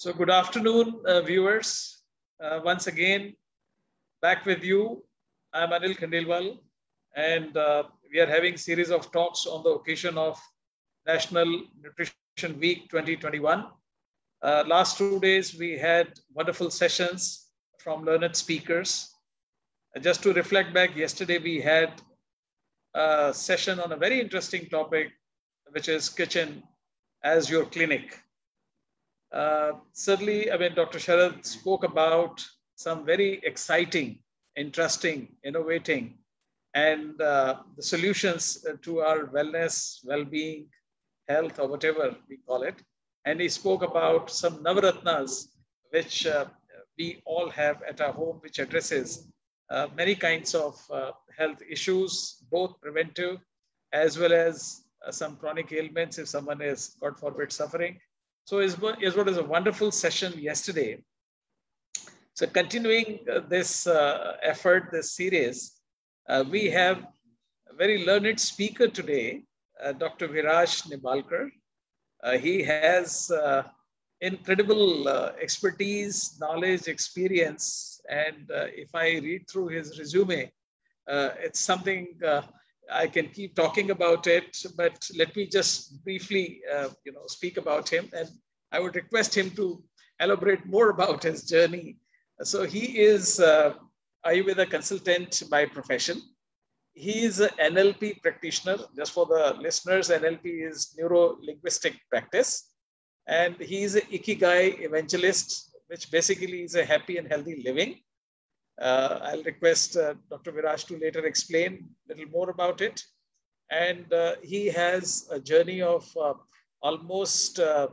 So good afternoon, viewers. Once again, back with you. I'm Anil Khandelwal, and we are having series of talks on the occasion of National Nutrition Week 2021. Last 2 days, we had wonderful sessions from learned speakers. Just to reflect back, yesterday we had a session on a very interesting topic, which is kitchen as your clinic. Certainly, Dr. Sharad spoke about some very exciting, interesting, innovating, and the solutions to our wellness, well-being, health, or whatever we call it. And he spoke about some Navaratnas, which we all have at our home, which addresses many kinds of health issues, both preventive as well as some chronic ailments if someone is, God forbid, suffering. So it was a wonderful session yesterday. So continuing this effort, this series, we have a very learned speaker today, Dr. Viraj Nimbalkar. He has incredible expertise, knowledge, experience. And if I read through his resume, it's something I can keep talking about it, but let me just briefly, speak about him. And I would request him to elaborate more about his journey. So he is Ayurveda consultant by profession. He is an NLP practitioner. Just for the listeners, NLP is neuro-linguistic practice. And he is an Ikigai evangelist, which basically is a happy and healthy living. I'll request Dr. Viraj to later explain a little more about it. And he has a journey of almost 20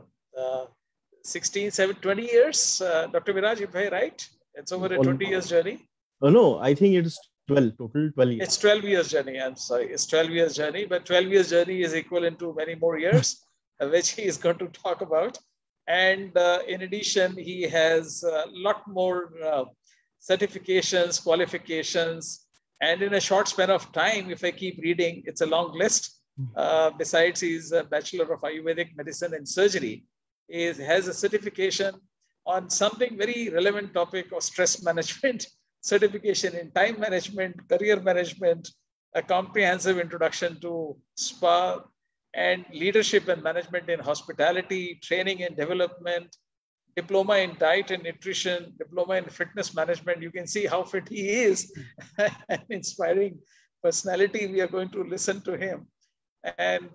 years. Dr. Viraj, if I'm right, it's over a 20 years journey. Oh, no, I think it's 12, total 12 years. It's 12 years journey. I'm sorry. It's 12 years journey, but 12 years journey is equivalent to many more years, which he is going to talk about. And in addition, he has a lot more certifications, qualifications, and in a short span of time, if I keep reading, it's a long list. Besides, he's a Bachelor of Ayurvedic Medicine and Surgery. He has a certification on something very relevant topic of stress management, certification in time management, career management, a comprehensive introduction to SPA, and leadership and management in hospitality, training and development, diploma in diet and nutrition, diploma in fitness management. You can see how fit he is. An inspiring personality. We are going to listen to him. And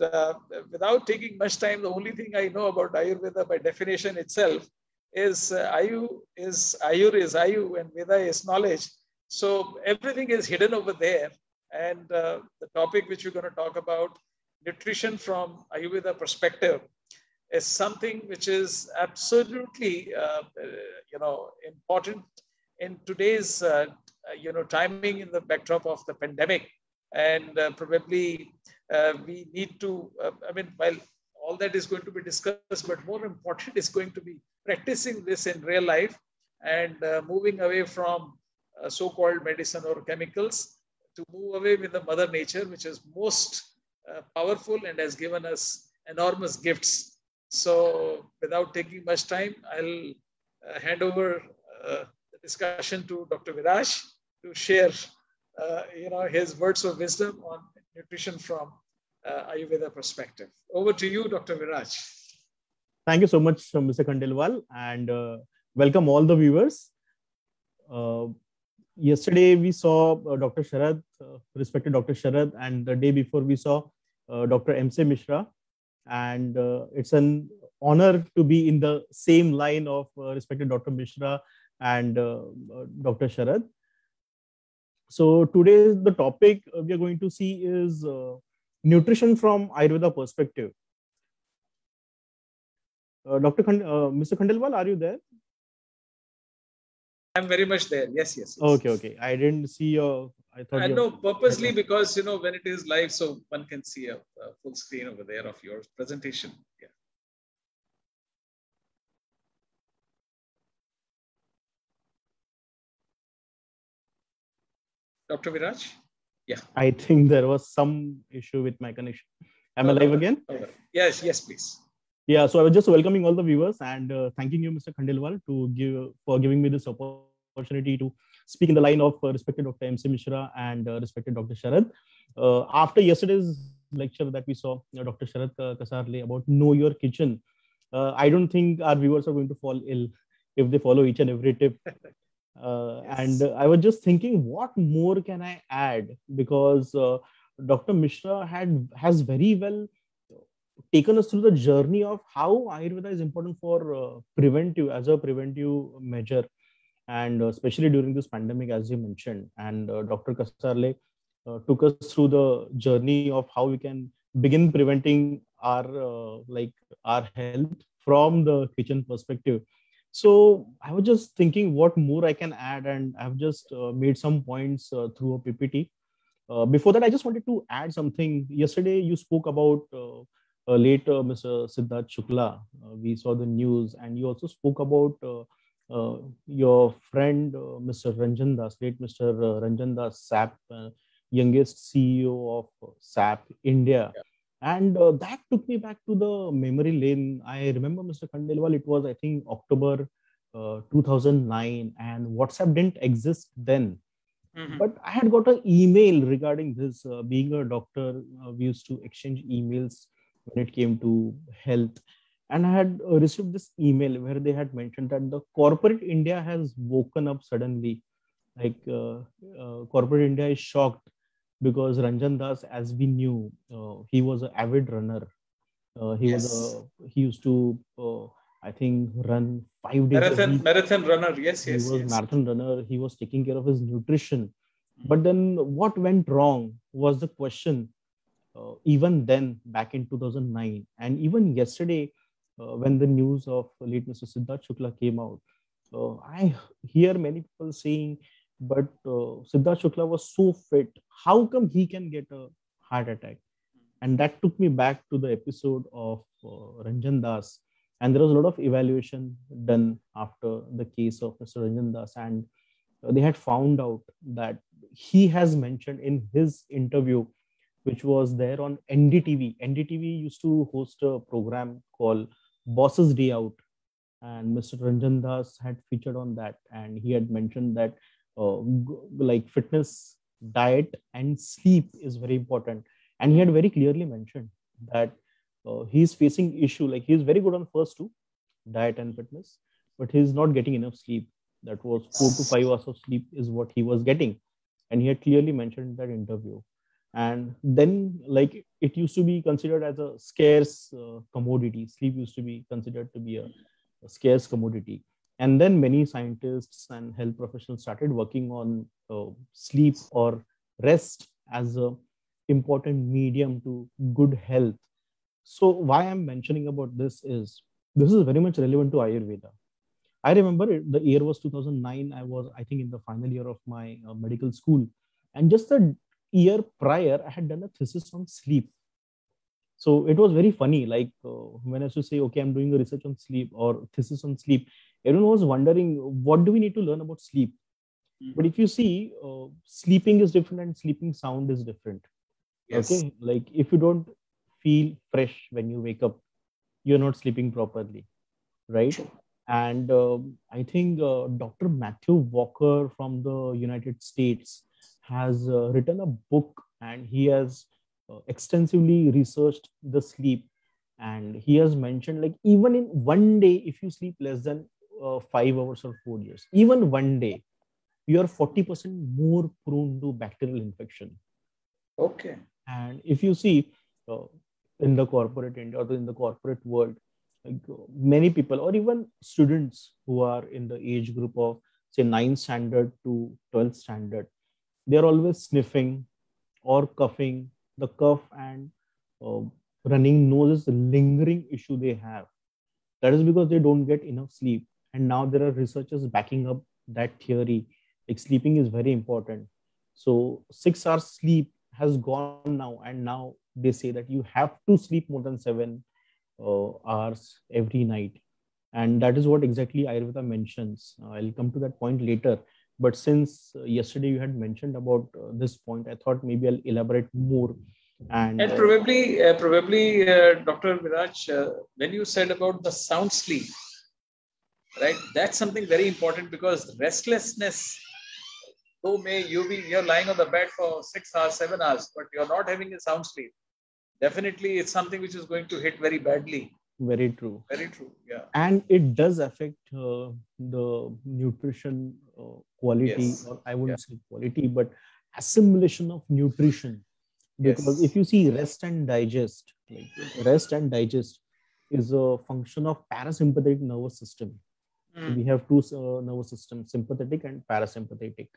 without taking much time, the only thing I know about Ayurveda by definition itself is Ayur is Ayu and Veda is knowledge. So everything is hidden over there. And the topic which we're going to talk about, nutrition from Ayurveda perspective, is something which is absolutely, important in today's, timing in the backdrop of the pandemic. And probably we need to, while all that is going to be discussed, but more important is going to be practicing this in real life and moving away from so-called medicine or chemicals to move away with the mother nature, which is most powerful and has given us enormous gifts. So without taking much time, I'll hand over the discussion to Dr. Viraj to share, his words of wisdom on nutrition from Ayurveda perspective. Over to you, Dr. Viraj. Thank you so much, Mr. Khandelwal, and welcome all the viewers. Yesterday, we saw Dr. Sharad, respected Dr. Sharad, and the day before we saw Dr. M.C. Mishra. And it's an honor to be in the same line of respected Dr. Mishra and Dr. Sharad. So today, the topic we are going to see is nutrition from Ayurveda perspective. Mr. Khandelwal, are you there? I'm very much there. Yes. Okay. I didn't see your. I thought. No, purposely because when it is live, so one can see a full screen over there of your presentation. Yeah. Dr. Viraj? Yeah. I think there was some issue with my connection. Am I live again? Yes, please. Yeah, so I was just welcoming all the viewers and thanking you, Mr. Khandelwal, for giving me this opportunity to speak in the line of respected Dr. M.C. Mishra and respected Dr. Sharad. After yesterday's lecture that we saw, Dr. Sharad Kasarle about Know Your Kitchen, I don't think our viewers are going to fall ill if they follow each and every tip. And Yes. I was just thinking, what more can I add? Because Dr. Mishra has very well taken us through the journey of how Ayurveda is important for preventive as a preventive measure, and especially during this pandemic, as you mentioned. And Dr. Kasarle took us through the journey of how we can begin preventing our health from the kitchen perspective. So I was just thinking what more I can add, and I've just made some points through a PPT. Before that, I just wanted to add something. Yesterday, you spoke about late Mr. Siddharth Shukla. We saw the news, and you also spoke about your friend Mr. Ranjan Das, late Mr. Ranjan Das, SAP, youngest CEO of SAP India. Yeah. And that took me back to the memory lane. I remember, Mr. Khandelwal, it was, I think, October 2009, and WhatsApp didn't exist then. Mm-hmm. But I had got an email regarding this. Being a doctor, we used to exchange emails when it came to health. And I had received this email where they had mentioned that the corporate India has woken up suddenly. Like corporate India is shocked because Ranjan Das, as we knew, he was an avid runner. Yes. He used to I think run 5 days a week. Marathon runner. Yes, He yes, was yes. marathon runner. He was taking care of his nutrition. Mhm. But then what went wrong was the question. Even then, back in 2009, and even yesterday, when the news of late Mr. Siddharth Shukla came out, I hear many people saying, but Siddharth Shukla was so fit. How come he can get a heart attack? And that took me back to the episode of Ranjan Das. And there was a lot of evaluation done after the case of Mr. Ranjan Das. And they had found out that he has mentioned in his interview, which was there on NDTV. NDTV used to host a program called Boss's Day Out, and Mr. Ranjan Das had featured on that, and he had mentioned that like fitness, diet, and sleep is very important, and he had very clearly mentioned that he's facing issue, like he's very good on first two, diet and fitness, but he's not getting enough sleep. That was 4 to 5 hours of sleep is what he was getting, and he had clearly mentioned in that interview. And then, like, it used to be considered as a scarce commodity. Sleep used to be considered to be a scarce commodity. And then many scientists and health professionals started working on sleep or rest as a important medium to good health. So why I'm mentioning about this is very much relevant to Ayurveda. I remember the year was 2009. I was, I think, in the final year of my medical school. And just a year prior, I had done a thesis on sleep. So it was very funny. Like when I used to say, okay, I'm doing a research on sleep or thesis on sleep, everyone was wondering, what do we need to learn about sleep? But Mhm. if you see, sleeping is different and sleeping sound is different. Yes. Okay. Like if you don't feel fresh when you wake up, you're not sleeping properly, right? True. And I think Dr. Matthew Walker from the United States has written a book, and he has extensively researched the sleep. And he has mentioned, like, even in one day, if you sleep less than 5 hours or 4 years, even one day, you are 40% more prone to bacterial infection. Okay. And if you see uh, in the corporate India or in the corporate world, like many people or even students who are in the age group of say 9th standard to 12th standard, they're always sniffing or coughing. The cough and uh, running nose is a lingering issue they have. That is because they don't get enough sleep. And now there are researchers backing up that theory. Like sleeping is very important. So 6 hours sleep has gone now, and now they say that you have to sleep more than 7 hours every night. And that is what exactly Ayurveda mentions. I'll come to that point later. But since yesterday you had mentioned about this point, I thought maybe I'll elaborate more. And And Dr. Viraj, when you said about the sound sleep, right? That's something very important because restlessness, though you're lying on the bed for 6 hours, 7 hours, but you're not having a sound sleep. Definitely, it's something which is going to hit very badly. very true. Very true. Yeah. And it does affect the nutrition quality, Yes. or I wouldn't say quality, but assimilation of nutrition. Because if Yes. you see rest and digest is a function of parasympathetic nervous system. So we have two nervous systems, sympathetic and parasympathetic.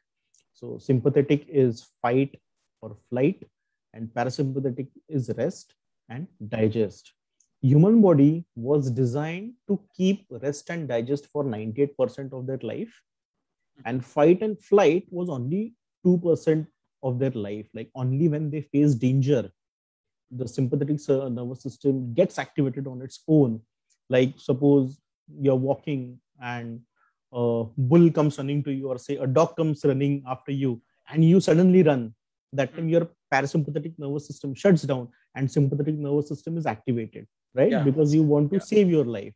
So sympathetic is fight or flight, and parasympathetic is rest and digest. Human body was designed to keep rest and digest for 98% of their life, and fight and flight was only 2% of their life. Like only when they face danger, the sympathetic nervous system gets activated on its own. Like suppose you're walking and a bull comes running to you, or say a dog comes running after you, and you suddenly run. That time your parasympathetic nervous system shuts down and sympathetic nervous system is activated, right? Yeah. Because you want to save your life.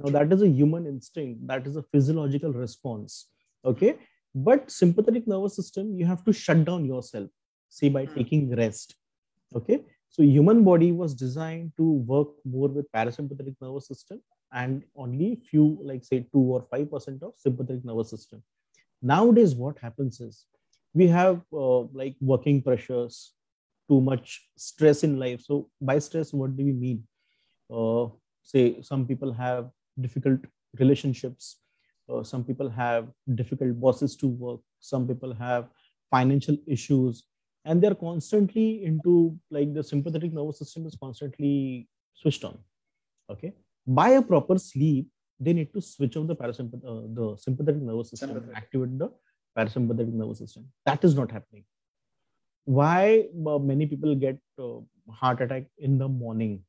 Now that is a human instinct, that is a physiological response. Okay. But sympathetic nervous system, you have to shut down yourself, say by taking rest. Okay. So human body was designed to work more with parasympathetic nervous system, and only few, like say 2 or 5% of sympathetic nervous system. Nowadays, what happens is we have like working pressures, too much stress in life. So by stress, what do we mean? Say some people have difficult relationships. Some people have difficult bosses to work. Some people have financial issues, and they're constantly into, like, the sympathetic nervous system is constantly switched on. Okay, by a proper sleep, they need to switch on the sympathetic nervous system and activate the parasympathetic nervous system. That is not happening. Why many people get heart attack in the morning,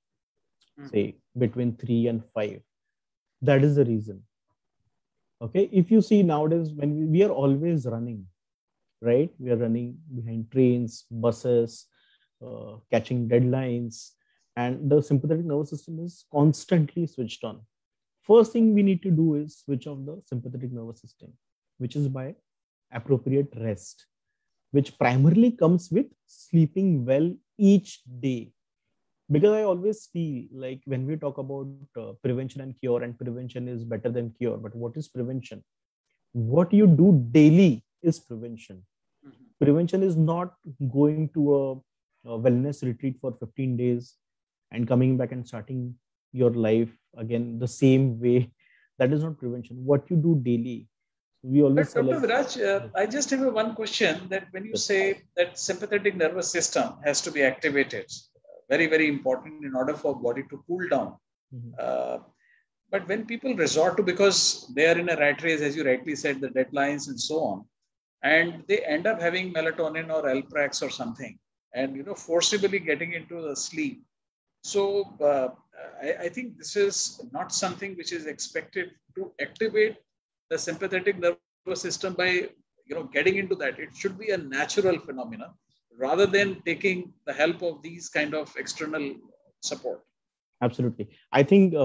say between 3 and 5? That is the reason. Okay, if you see nowadays, when we are always running, right? We are running behind trains, buses, catching deadlines, and the sympathetic nervous system is constantly switched on. First thing we need to do is switch off the sympathetic nervous system, which is by appropriate rest, which primarily comes with sleeping well each day. Because I always feel like when we talk about prevention and cure, and prevention is better than cure, but what is prevention? What you do daily is prevention. Prevention is not going to a wellness retreat for 15 days and coming back and starting your life again the same way. That is not prevention. What you do daily. We always say, Dr. Viraj, I just have one question, that when you say that sympathetic nervous system has to be activated, very, very important in order for body to cool down. But when people resort to, because they are in a rat race, as you rightly said, the deadlines and so on, and they end up having melatonin or Alprax or something, and forcibly getting into the sleep. So I think this is not something which is expected to activate the sympathetic nervous system by getting into that. It should be a natural phenomenon rather than taking the help of these kind of external support. Absolutely. I think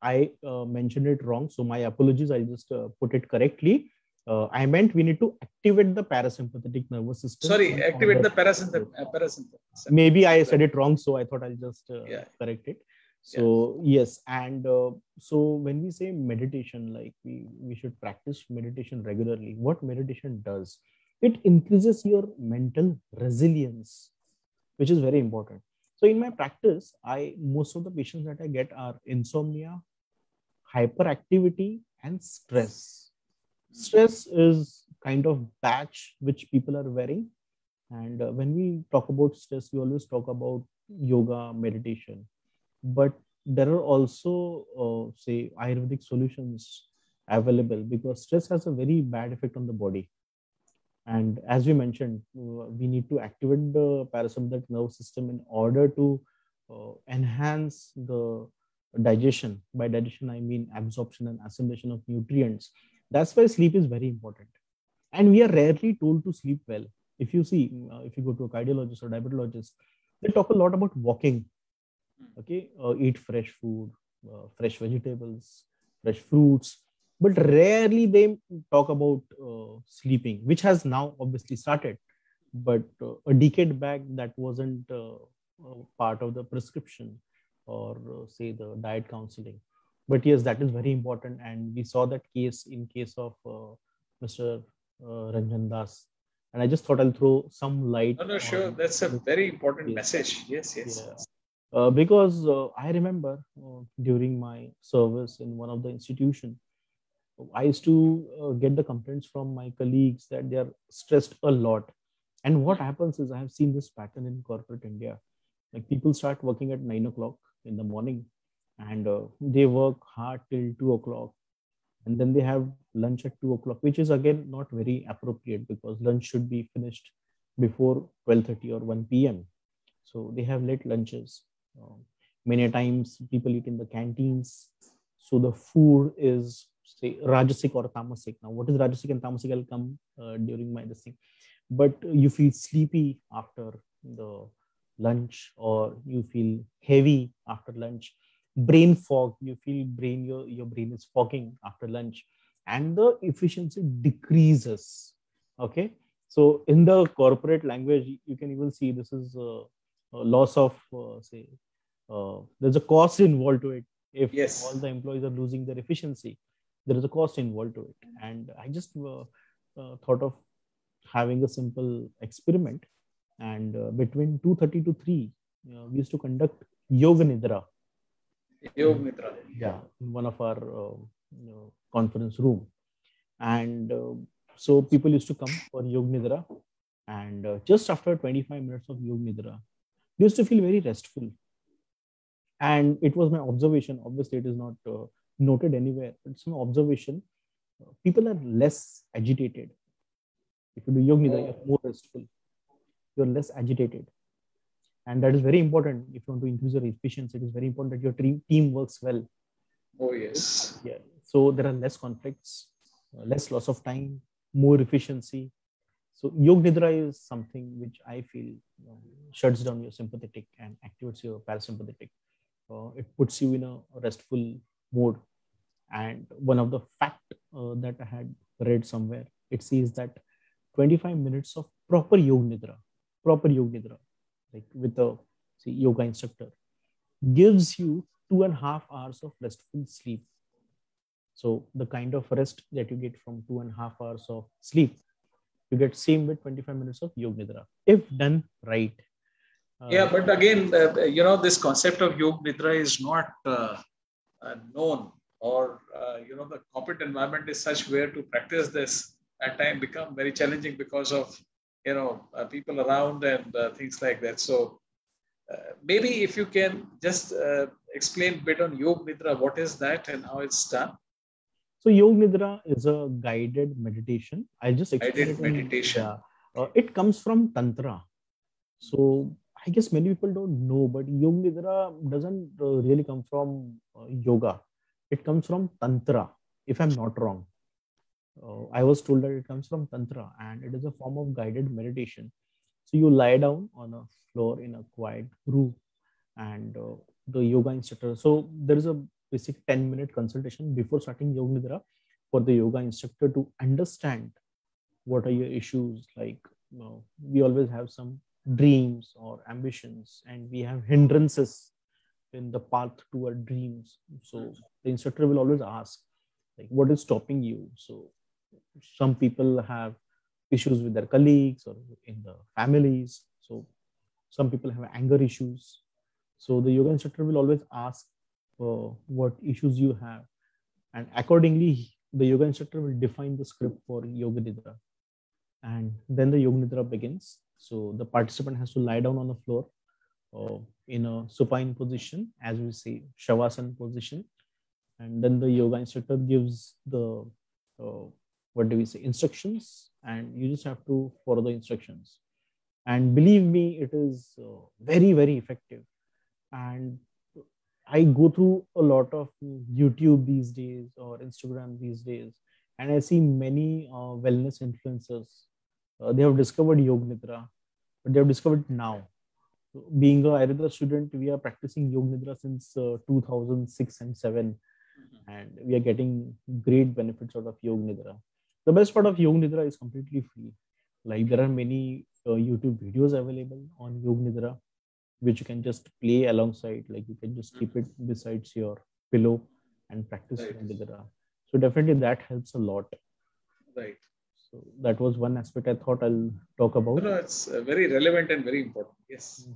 I mentioned it wrong. So my apologies. I'll just put it correctly. I meant we need to activate the parasympathetic nervous system. Sorry, activate the parasympathetic. Maybe I said it wrong, so I thought I'll just correct it. So yes, and so when we say meditation, like we should practice meditation regularly. What meditation does? It increases your mental resilience, which is very important. So in my practice, most of the patients that I get are insomnia, hyperactivity, and stress. Stress is kind of badge which people are wearing. And when we talk about stress, we always talk about yoga, meditation. But there are also, say, Ayurvedic solutions available, because stress has a very bad effect on the body. And as we mentioned, we need to activate the parasympathetic nervous system in order to enhance the digestion. By digestion, I mean absorption and assimilation of nutrients. That's why sleep is very important. And we are rarely told to sleep well. If you see, if you go to a cardiologist or diabetologist, They talk a lot about walking. Okay, eat fresh food, fresh vegetables, fresh fruits, but rarely they talk about sleeping, which has now obviously started. But a decade back, that wasn't part of the prescription or say the diet counseling. But yes, that is very important, and we saw that case of Mr. Ranjan Das, and I just thought I'll throw some light No, no, sure. on That's a this very important case. message. Yes, Yeah, yes. because I remember during my service in one of the institution, I used to get the complaints from my colleagues that they are stressed a lot. And what happens is I have seen this pattern in corporate India. Like people start working at 9 o'clock in the morning, and they work hard till 2 o'clock, and then they have lunch at 2 o'clock, which is again not very appropriate because lunch should be finished before 12:30 or 1 p.m. So they have late lunches. Many times people eat in the canteens. So the food is say Rajasic or Tamasic. Now, what is Rajasic and Tamasic? I'll come during my this thing. But you feel sleepy after the lunch, or you feel heavy after lunch. Brain fog. You feel your brain is fogging after lunch, and the efficiency decreases. Okay. So in the corporate language, you can even see this is loss of say there's a cost involved to it. If all Yes. the employees are losing their efficiency, there is a cost involved to it. And I just thought of having a simple experiment. And between 2:30 to 3, we used to conduct yoga nidra Yog Nidra. yeah, in one of our conference room. And so people used to come for yoga nidra. And just after 25 minutes of yoga nidra, they used to feel very restful. And it was my observation. Obviously, it is not noted anywhere. It's my observation. People are less agitated. If you do yoga nidra, you're more restful. You're less agitated, and that is very important. If you want to increase your efficiency, it is very important that your team works well. Oh, yes. Yeah. So there are less conflicts, less loss of time, more efficiency. So yoga nidra is something which I feel shuts down your sympathetic and activates your parasympathetic. It puts you in a restful mode. And one of the fact that I had read somewhere, it says that 25 minutes of proper yoga nidra, like with a say, yoga instructor, gives you 2.5 hours of restful sleep. So the kind of rest that you get from 2.5 hours of sleep, you get same with 25 minutes of yoga nidra if done right. Yeah, but again, this concept of Yog Nidra is not known, or, the corporate environment is such where to practice this at time become very challenging because of, people around and things like that. So maybe if you can just explain a bit on Yog Nidra, what is that and how it's done? So yoga nidra is a guided meditation. I'll just explain Guided it in meditation. yeah. It comes from tantra. So I guess many people don't know, but yoga nidra doesn't really come from yoga. It comes from tantra, if I'm not wrong. I was told that it comes from tantra, and it is a form of guided meditation. So you lie down on a floor in a quiet room, and the yoga instructor. So there is a basic 10-minute consultation before starting yoga nidra for the yoga instructor to understand what are your issues. Like, we always have some dreams or ambitions, and we have hindrances in the path to our dreams. So the instructor will always ask, like, what is stopping you? So some people have issues with their colleagues or in the families. So some people have anger issues. So the yoga instructor will always ask what issues you have, and accordingly the yoga instructor will define the script for yoga nidra, and then the yoga nidra begins. So the participant has to lie down on the floor in a supine position, as we say shavasana position, and then the yoga instructor gives the uh, what do we say instructions, and you just have to follow the instructions. And believe me, it is very very effective. And I go through a lot of YouTube these days or Instagram these days, and I see many wellness influencers. They have discovered yoga nidra, but they have discovered now. Being a Ayurveda student, we are practicing Yoga Nidra since 2006 and 7, and we are getting great benefits out of Yoga Nidra. The best part of Yoga Nidra is completely free. Like there are many YouTube videos available on Yoga Nidra, which you can just play alongside. Like you can just keep it besides your pillow and practice Right. Yoga Nidra. So definitely that helps a lot. Right. So that was one aspect I thought I'll talk about. No, it's very relevant and very important. Yes.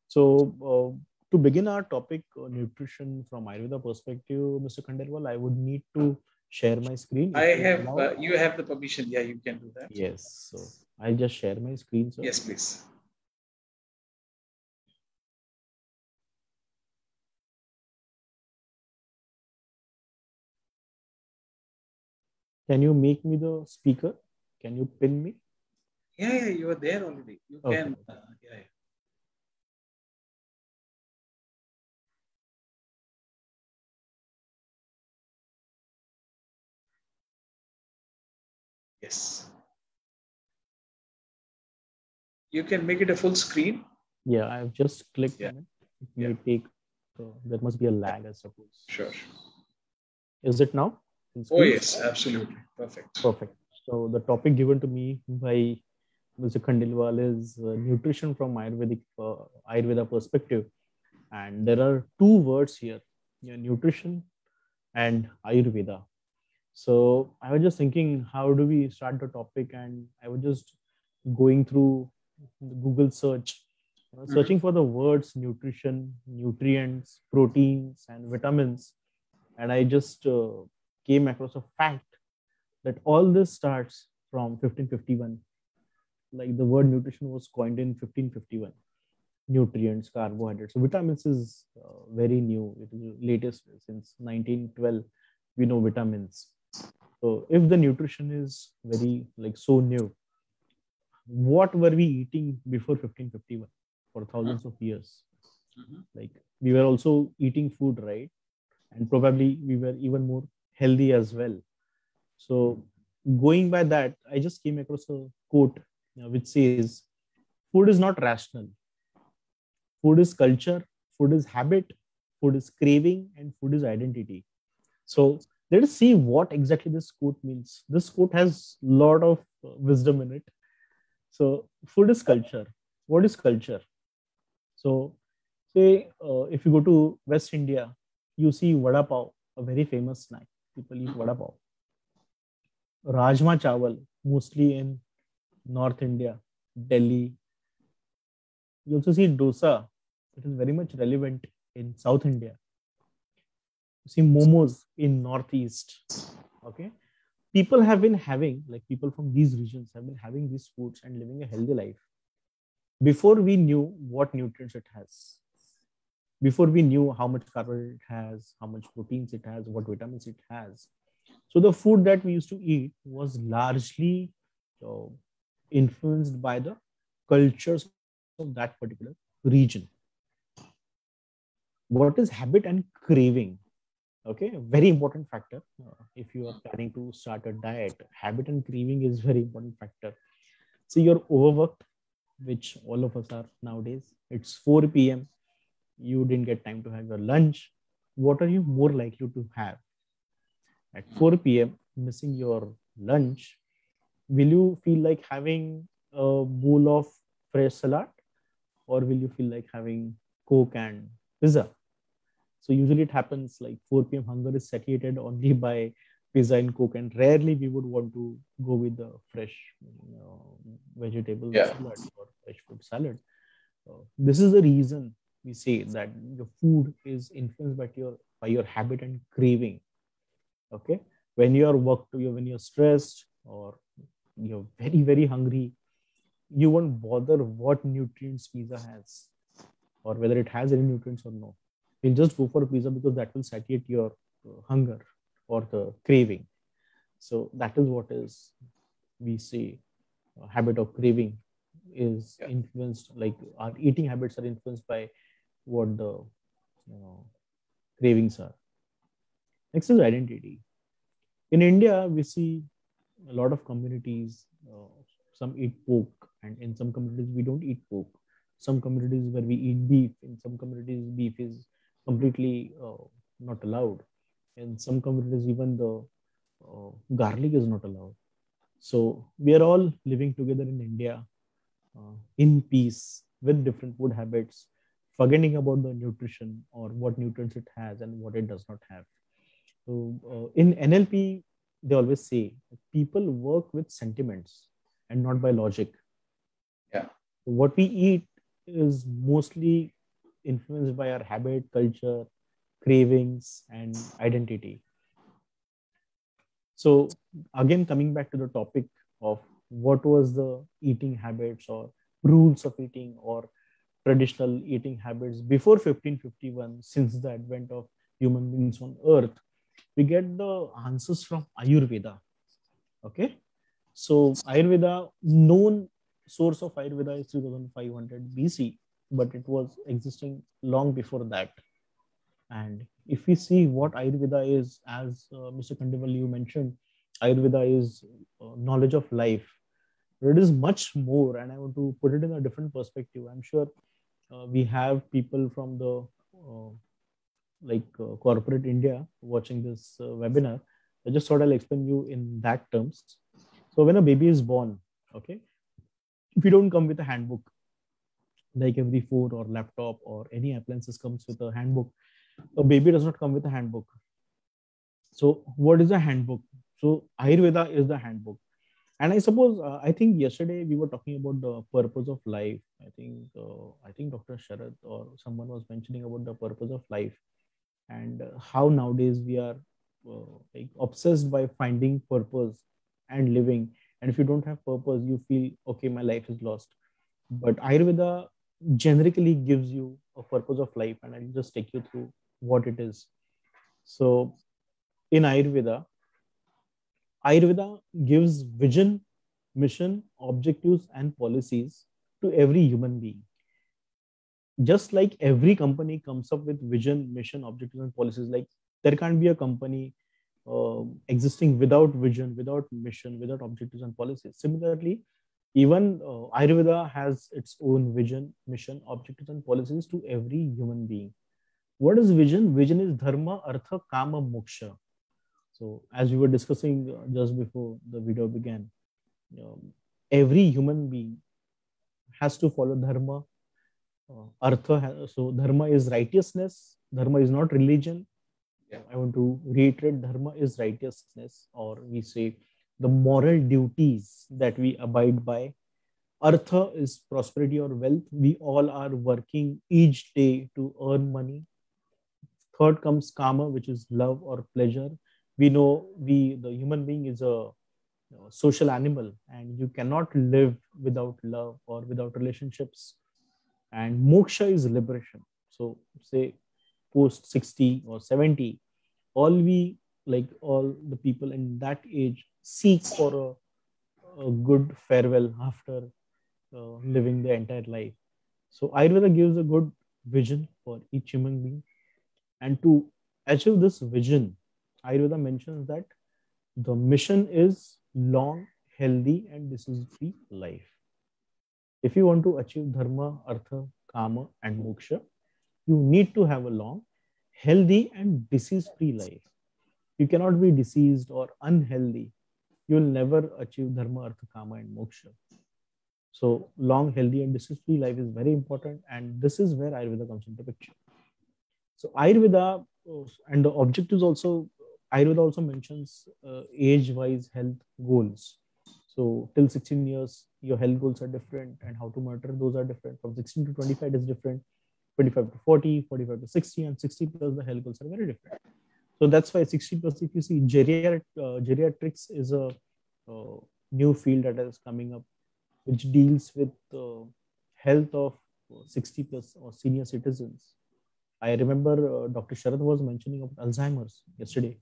So to begin our topic, nutrition from Ayurveda perspective, Mr. Khandelwal, I would need to share my screen. I If you have, allow. you have the permission. Yeah, you can do that. Yes. So I'll just share my screen, sir. Yes, please. Can you make me the speaker? Can you pin me? Yeah, you are there already. You Okay. can. Yeah. Yes. You can make it a full screen. Yeah, I've just clicked on it. It may take, there must be a lag, I suppose. Sure. Is it now? Oh, yes, absolutely. Perfect. Perfect. So the topic given to me by Mr. Khandelwal is nutrition from Ayurveda perspective. And there are two words here, nutrition and Ayurveda. So I was just thinking, how do we start the topic? And I was just going through the Google search, searching for the words nutrition, nutrients, proteins, and vitamins. And I just came across a fact that all this starts from 1551. Like the word nutrition was coined in 1551. Nutrients, carbohydrates. So vitamins is very new. It is latest since 1912. We know vitamins. So if the nutrition is very so new, what were we eating before 1551 for thousands of years? Like we were also eating food, right? And probably we were even more healthy as well. So going by that, I just came across a quote which says, food is not rational. Food is culture, food is habit, food is craving, and food is identity. So let us see what exactly this quote means. This quote has a lot of wisdom in it. So food is culture. What is culture? So say if you go to West India, you see vada pav, a very famous snack. People eat vada pav. Rajma chawal, mostly in North India, Delhi. You also see dosa. It is very much relevant in South India. You see momos in Northeast. Okay. People have been having, people from these regions have been having these foods and living a healthy life before we knew what nutrients it has, before we knew how much carbohydrate it has, how much proteins it has, what vitamins it has. So the food that we used to eat was largely influenced by the cultures of that particular region. What is habit and craving? Okay, very important factor. If you are planning to start a diet, habit and craving is very important factor. So you're overworked, which all of us are nowadays. It's 4 p.m. You didn't get time to have your lunch. What are you more likely to have? At 4 p.m., missing your lunch, will you feel like having a bowl of fresh salad, or will you feel like having Coke and pizza? So usually it happens like 4 p.m. hunger is satiated only by pizza and Coke, and rarely we would want to go with the fresh vegetable salad or fresh fruit salad. This is the reason we say that your food is influenced by your habit and craving. Okay, when you are when you're stressed or you're very very hungry, you won't bother what nutrients pizza has or whether it has any nutrients or no. You'll just go for a pizza because that will satiate your hunger or the craving. So that is what is we say habit of craving is influenced, like our eating habits are influenced by what the cravings are. Next is identity. In India, we see a lot of communities, some eat pork, and in some communities, we don't eat pork. some communities where we eat beef. In some communities, beef is completely not allowed. In some communities, even the garlic is not allowed. So we are all living together in India in peace with different food habits, forgetting about the nutrition or what nutrients it has and what it does not have. So in NLP, they always say people work with sentiments and not by logic. Yeah. What we eat is mostly influenced by our habit, culture, cravings, and identity. So again, coming back to the topic of what was the eating habits or rules of eating or traditional eating habits before 1551, since the advent of human beings on earth, we get the answers from Ayurveda. Okay. So Ayurveda, known source of Ayurveda is 3500 BC, but it was existing long before that. And if we see what Ayurveda is, as Mr. Kandival, you mentioned, Ayurveda is knowledge of life. But it is much more, and I want to put it in a different perspective. I'm sure we have people from the corporate India watching this webinar. I just thought I'll explain you in that terms. So when a baby is born, okay, if you don't come with a handbook, like every phone or laptop or any appliances comes with a handbook, a baby does not come with a handbook. So what is a handbook? So Ayurveda is the handbook. And I suppose, I think yesterday we were talking about the purpose of life. I think Dr. Sharad or someone was mentioning about the purpose of life, and how nowadays we are like obsessed by finding purpose and living. And if you don't have purpose, you feel, okay, my life is lost. But Ayurveda generically gives you a purpose of life, and I'll just take you through what it is. So in Ayurveda gives vision, mission, objectives, and policies to every human being. Just like every company comes up with vision, mission, objectives, and policies, like there can't be a company existing without vision, without mission, without objectives and policies. Similarly, even Ayurveda has its own vision, mission, objectives, and policies to every human being. What is vision? Vision is dharma, artha, kama, moksha. So, as we were discussing just before the video began, every human being has to follow dharma. So dharma is righteousness. Dharma is not religion. Yeah. I want to reiterate, dharma is righteousness, or we say the moral duties that we abide by. Artha is prosperity or wealth. We all are working each day to earn money. Third comes kama, which is love or pleasure. We know the human being is a social animal, and you cannot live without love or without relationships. And moksha is liberation. So say post 60 or 70, all the people in that age seek for a good farewell after living the entire life. So Ayurveda gives a good vision for each human being. And to achieve this vision, Ayurveda mentions that the mission is long, healthy, and disease-free life. If you want to achieve dharma, artha, kama, and moksha, you need to have a long, healthy, and disease-free life. You cannot be diseased or unhealthy. You'll never achieve dharma, artha, kama, and moksha. So long, healthy, and disease-free life is very important, and this is where Ayurveda comes into picture. So Ayurveda and the objectives also, Ayurveda also mentions age-wise health goals. So till 16 years, your health goals are different, and how to monitor those are different. From 16 to 25 is different, 25 to 40, 45 to 60, and 60 plus the health goals are very different. So that's why 60 plus, if you see, geriatrics is a new field that is coming up, which deals with health of 60 plus or senior citizens. I remember Dr. Sharad was mentioning about Alzheimer's yesterday,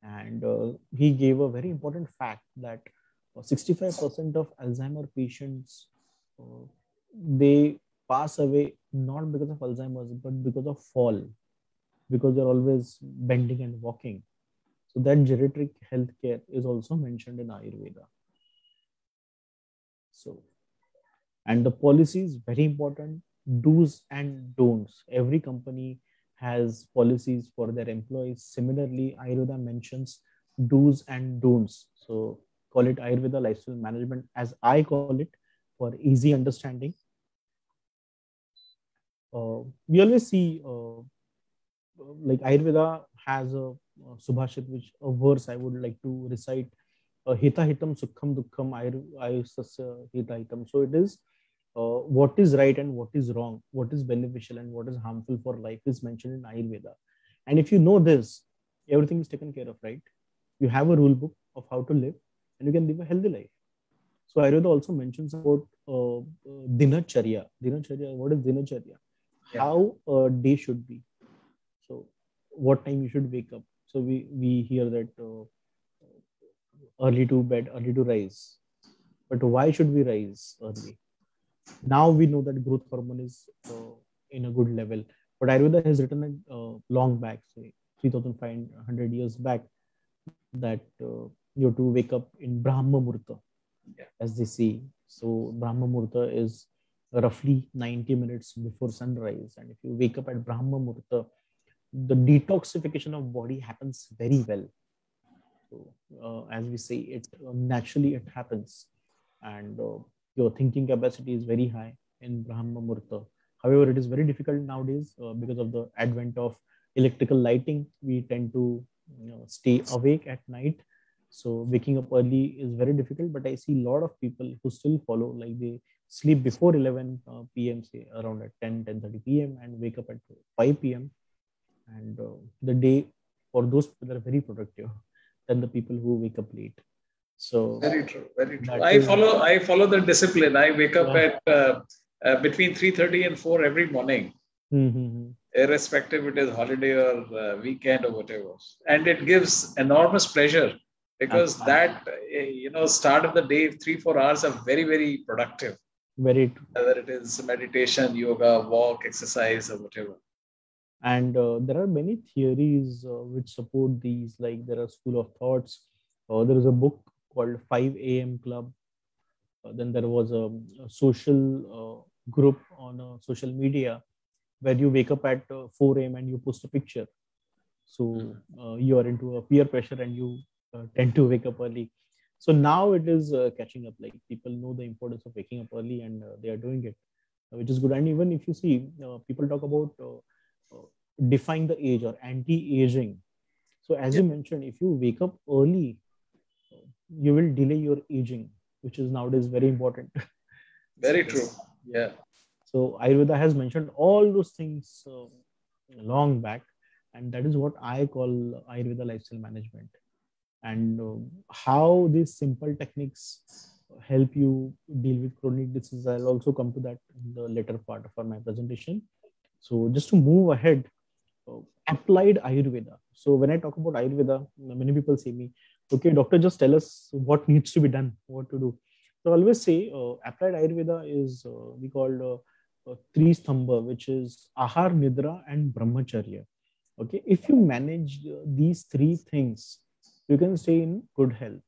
and he gave a very important fact that 65% of Alzheimer patients, they pass away not because of Alzheimer's, but because of fall, because they're always bending and walking. So that geriatric healthcare is also mentioned in Ayurveda. So And the policy is very important. Do's and don'ts. Every company has policies for their employees. Similarly, Ayurveda mentions do's and don'ts. So call it Ayurveda lifestyle management, as I call it, for easy understanding. We always see like Ayurveda has a subhashit, which a verse I would like to recite. Hita hitam sukham dukkham ayusasya hita hitam. So it is what is right and what is wrong, what is beneficial and what is harmful for life is mentioned in Ayurveda. And if you know this, everything is taken care of, right? You have a rule book of how to live and you can live a healthy life. So Ayurveda also mentions about dinacharya. Dinacharya, what is dinacharya? Yeah. How a day should be. So what time you should wake up. So we hear that early to bed, early to rise. But why should we rise early? Now we know that growth hormone is in a good level. But Ayurveda has written it long back, say 3,500 years back, that you have to wake up in Brahma Murta, Yeah. as they say. So Brahma Murta is roughly 90 minutes before sunrise. And if you wake up at Brahma Murta, the detoxification of body happens very well. So as we say, it naturally it happens, and your thinking capacity is very high in Brahma Murta. However, it is very difficult nowadays because of the advent of electrical lighting. We tend to stay awake at night, so waking up early is very difficult. But I see a lot of people who still follow, like they sleep before 11 p.m., say around at 10:30 p.m., and wake up at 5 p.m. And the day for those people are very productive than the people who wake up late. So Very true. Very true. that is, I follow the discipline. I wake up yeah. at between 3:30 and 4 every morning, Mm-hmm. irrespective it is holiday or weekend or whatever. And it gives enormous pleasure because that start of the day, 3-4 hours are very, very productive. Very true. Whether it is meditation, yoga, walk, exercise, or whatever. And there are many theories which support these. Like there are school of thoughts. There is a book called 5 a.m. Club. Then there was a social group on social media where you wake up at 4 a.m. and you post a picture. So you are into a peer pressure and you tend to wake up early. So now it is catching up. Like people know the importance of waking up early and they are doing it, which is good. And even if you see, people talk about defying the age or anti-aging. So as you mentioned, if you wake up early, you will delay your aging, which is nowadays very important. Very true. Yeah. So Ayurveda has mentioned all those things long back, and that is what I call Ayurveda lifestyle management. And how these simple techniques help you deal with chronic diseases, I'll also come to that in the later part of my presentation. So just to move ahead, applied Ayurveda. So when I talk about Ayurveda, many people say me, okay, doctor, just tell us what needs to be done, what to do. So I always say applied Ayurveda is we call three stamba, which is ahar, nidra, and brahmacharya. Okay, if you manage these three things, you can stay in good health.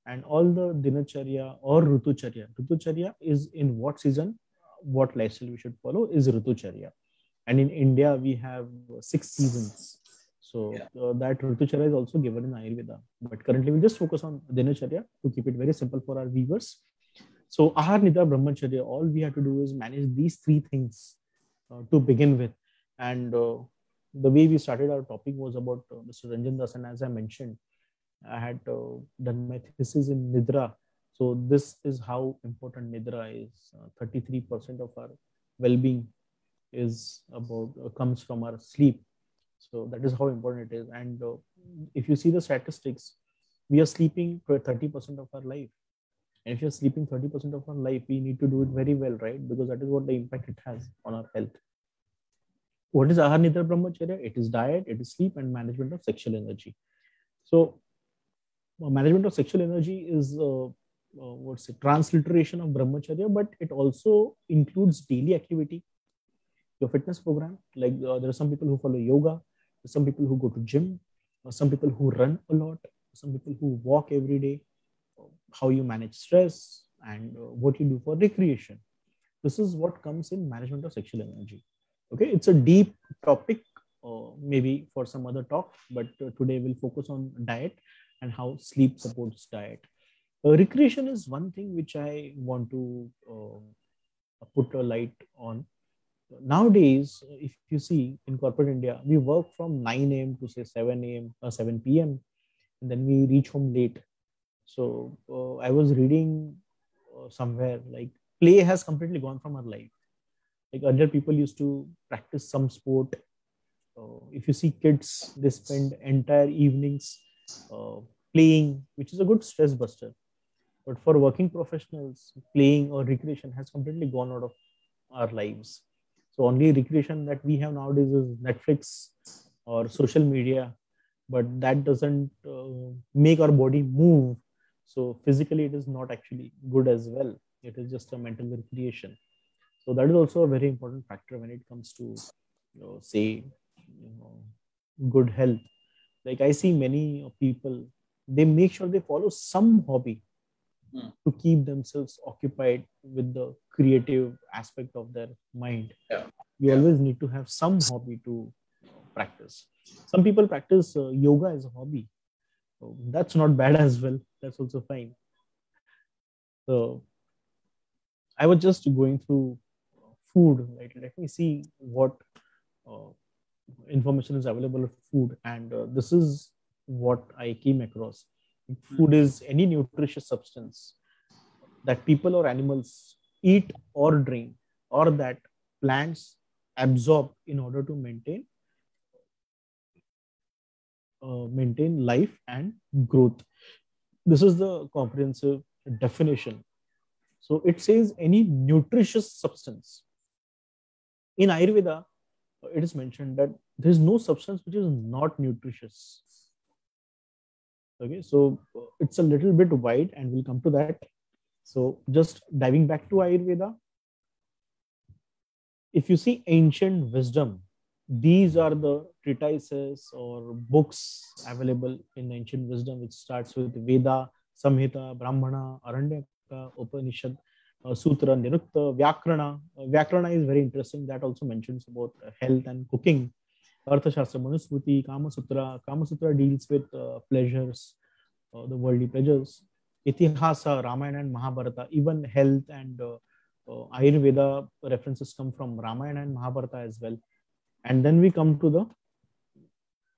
And all the dinacharya or rutucharya. Rutucharya is in what season, what lifestyle we should follow is rutucharya. And in India, we have 6 seasons. So that rutucharya is also given in Ayurveda. But currently, we'll just focus on dinacharya to keep it very simple for our viewers. So ahar, nidra, brahmacharya, all we have to do is manage these three things to begin with. And the way we started our topic was about Mr. Ranjan Das, and as I mentioned, I had done my thesis in Nidra. So this is how important Nidra is. 33% of our well-being is about comes from our sleep. So that is how important it is. And if you see the statistics, we are sleeping for 30% of our life. And if you're sleeping 30% of our life, we need to do it very well, right? Because that is what the impact it has on our health. What is Ahar Nidra Brahmacharya? It is diet, it is sleep, and management of sexual energy. So management of sexual energy is what's it, transliteration of brahmacharya, but it also includes daily activity, your fitness program. Like there are some people who follow yoga, some people who go to gym, some people who run a lot, some people who walk every day, how you manage stress, and what you do for recreation. This is what comes in management of sexual energy. Okay, it's a deep topic, maybe for some other talk, but today we'll focus on diet and how sleep supports diet. Recreation is one thing which I want to put a light on. Nowadays, if you see in corporate India, we work from 9 a.m. to say 7 a.m. or 7 p.m. and then we reach home late. So I was reading somewhere like play has completely gone from our life. Like earlier, people used to practice some sport. If you see kids, they spend entire evenings uh, playing, which is a good stress buster. But for working professionals, playing or recreation has completely gone out of our lives. So only recreation that we have nowadays is Netflix or social media, but that doesn't make our body move. So physically, it is not actually good as well. It is just a mental recreation. So that is also a very important factor when it comes to, say, you know, good health. Like I see many people, they make sure they follow some hobby to keep themselves occupied with the creative aspect of their mind. Yeah. We always need to have some hobby to practice. Some people practice yoga as a hobby. So that's not bad as well. That's also fine. So I was just going through food. Right? Let me see what uh, information is available of food, and this is what I came across. Food is any nutritious substance that people or animals eat or drink, or that plants absorb in order to maintain life and growth. This is the comprehensive definition. So it says any nutritious substance. In Ayurveda, it is mentioned that there is no substance which is not nutritious. Okay, so it's a little bit wide, and we'll come to that. So just diving back to Ayurveda, if you see ancient wisdom, these are the treatises or books available in ancient wisdom, which starts with Veda, Samhita, Brahmana, Aranyaka, Upanishad, Sutra, Nirukta, Vyakrana. Vyakrana is very interesting. That also mentions about health and cooking. Arthashastra, Manusmriti, Kama Sutra. Kama Sutra deals with pleasures, the worldly pleasures. Itihasa, Ramayana and Mahabharata, even health and Ayurveda references come from Ramayana and Mahabharata as well. And then we come to the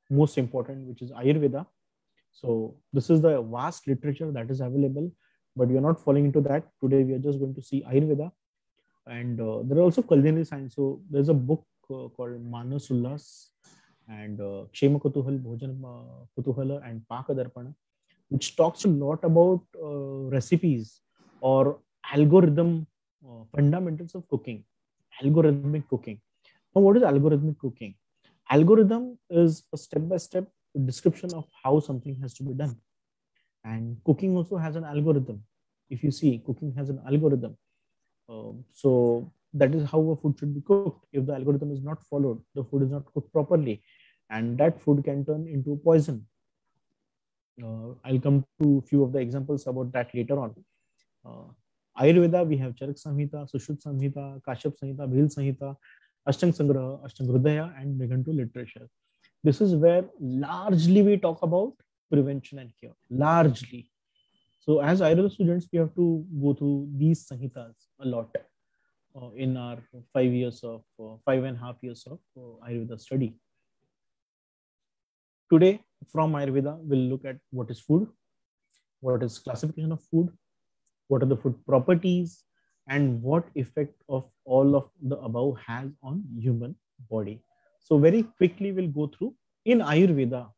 most important, which is Ayurveda. So this is the vast literature that is available, but we are not falling into that. Today, we are just going to see Ayurveda. And there are also culinary science. So there's a book called Manas Ullas and Kshema Kutuhal, Bhojan Kutuhala and Paka Darpana, which talks a lot about recipes or algorithm fundamentals of cooking, algorithmic cooking. Now, what is algorithmic cooking? Algorithm is a step-by-step description of how something has to be done. And cooking also has an algorithm. If you see, cooking has an algorithm. So that is how a food should be cooked. If the algorithm is not followed, the food is not cooked properly, and that food can turn into poison. I'll come to a few of the examples about that later on. Ayurveda, we have Charak Samhita, Sushruta Samhita, Kashyap Samhita, Bhil Samhita, Ashtang Sangraha, Ashtang Hridaya, and Meghantu literature. This is where largely we talk about prevention and cure. Largely. So as Ayurveda students, we have to go through these Samhitas a lot in our 5.5 years of Ayurveda study. Today, from Ayurveda, we'll look at what is food, what is classification of food, what are the food properties, and what effect of all of the above has on human body. So very quickly, we'll go through. In Ayurveda,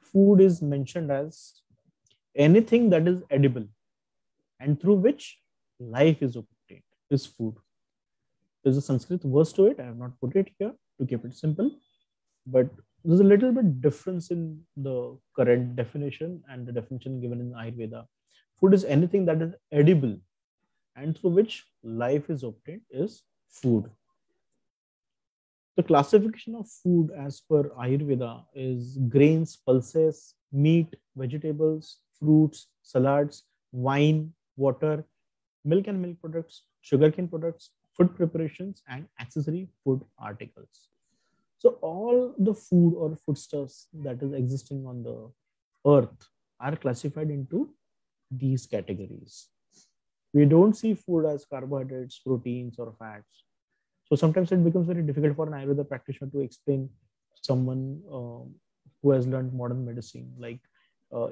food is mentioned as anything that is edible and through which life is obtained is food. There's a Sanskrit verse to it. I have not put it here to keep it simple, but there's a little bit difference in the current definition and the definition given in Ayurveda. Food is anything that is edible and through which life is obtained is food. The classification of food as per Ayurveda is grains, pulses, meat, vegetables, fruits, salads, wine, water, milk and milk products, sugarcane products, food preparations, and accessory food articles. So all the food or foodstuffs that is existing on the earth are classified into these categories. We don't see food as carbohydrates, proteins, or fats. So sometimes it becomes very difficult for an Ayurveda practitioner to explain someone who has learned modern medicine. Like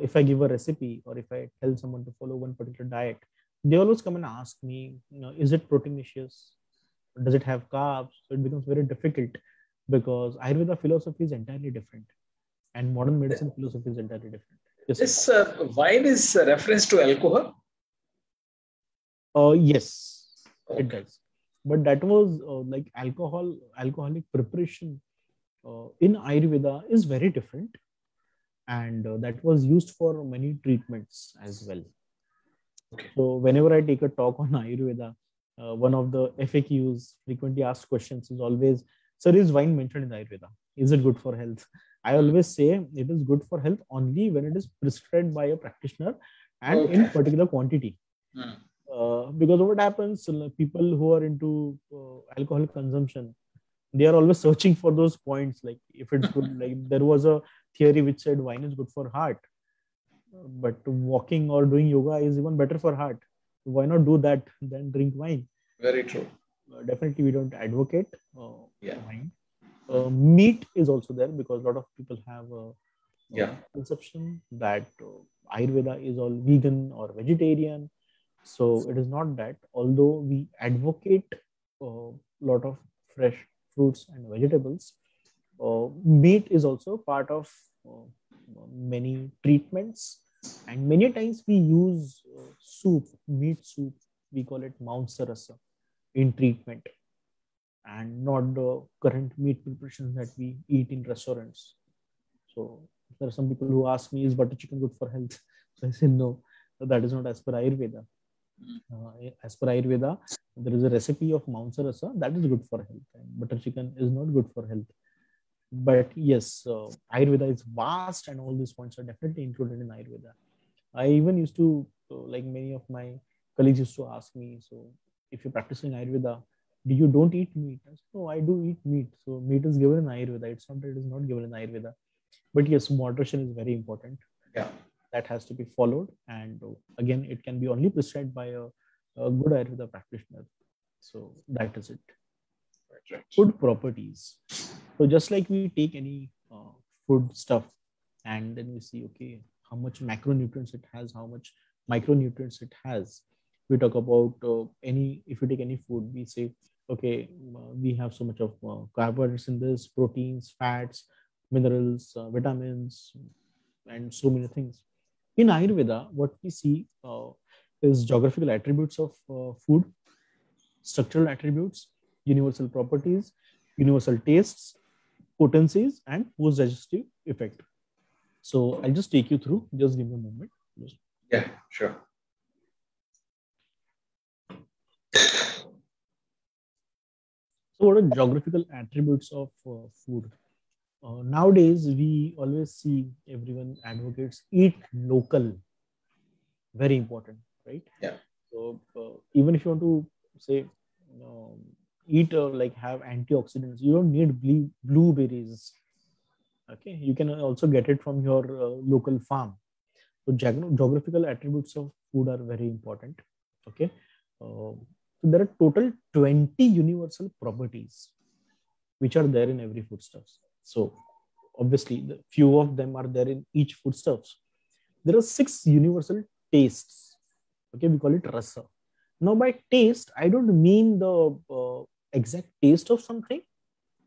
if I give a recipe or if I tell someone to follow one particular diet, they always come and ask me, is it proteinaceous? Does it have carbs? So it becomes very difficult because Ayurveda philosophy is entirely different and modern medicine philosophy is entirely different. Yes, this wine is a reference to alcohol? Yes, Okay. it does. But that was like alcoholic preparation in Ayurveda is very different. And that was used for many treatments as well. Okay. So whenever I take a talk on Ayurveda, one of the FAQs, frequently asked questions, is always, sir, is wine mentioned in Ayurveda? Is it good for health? I always say it is good for health only when it is prescribed by a practitioner and in particular quantity. Because what happens, people who are into alcohol consumption, they are always searching for those points. Like if it's good, like there was a theory which said wine is good for heart, but walking or doing yoga is even better for heart. Why not do that than drink wine? Very true. Definitely we don't advocate wine. Meat is also there because a lot of people have a conception that Ayurveda is all vegan or vegetarian. So it is not that, although we advocate a lot of fresh fruits and vegetables, meat is also part of many treatments. And many times we use meat soup, we call it Mansarasa in treatment, and not the current meat preparations that we eat in restaurants. So there are some people who ask me, is butter chicken good for health? So I say, no, that is not as per Ayurveda. As per Ayurveda, there is a recipe of Mansarasa that is good for health, and butter chicken is not good for health. But yes, Ayurveda is vast, and all these points are definitely included in Ayurveda. I even used to, like many of my colleagues used to ask me, so if you're practicing Ayurveda, do you don't eat meat? I said, no, I do eat meat. So meat is given in Ayurveda. It's not that it is not given in Ayurveda. But yes, moderation is very important. Yeah. That has to be followed. And again, it can be only prescribed by a good Ayurveda practitioner. So that is it. Right. Food properties. So just like we take any food stuff and then we see, okay, how much macronutrients it has, how much micronutrients it has. We talk about if you take any food, we say, okay, we have so much of carbohydrates in this, proteins, fats, minerals, vitamins, and so many things. In Ayurveda, what we see is geographical attributes of food, structural attributes, universal properties, universal tastes, potencies, and post-digestive effect. So I'll just take you through. Just give me a moment. Yeah, sure. So what are geographical attributes of food? Nowadays, we always see everyone advocates eat local. Very important, right? Yeah. So even if you want to say eat like have antioxidants, you don't need blueberries. Okay, you can also get it from your local farm. So geographical attributes of food are very important. Okay, so there are total 20 universal properties which are there in every foodstuffs. So obviously, the few of them are there in each foodstuffs. There are 6 universal tastes. Okay, we call it rasa. Now, by taste, I don't mean the exact taste of something,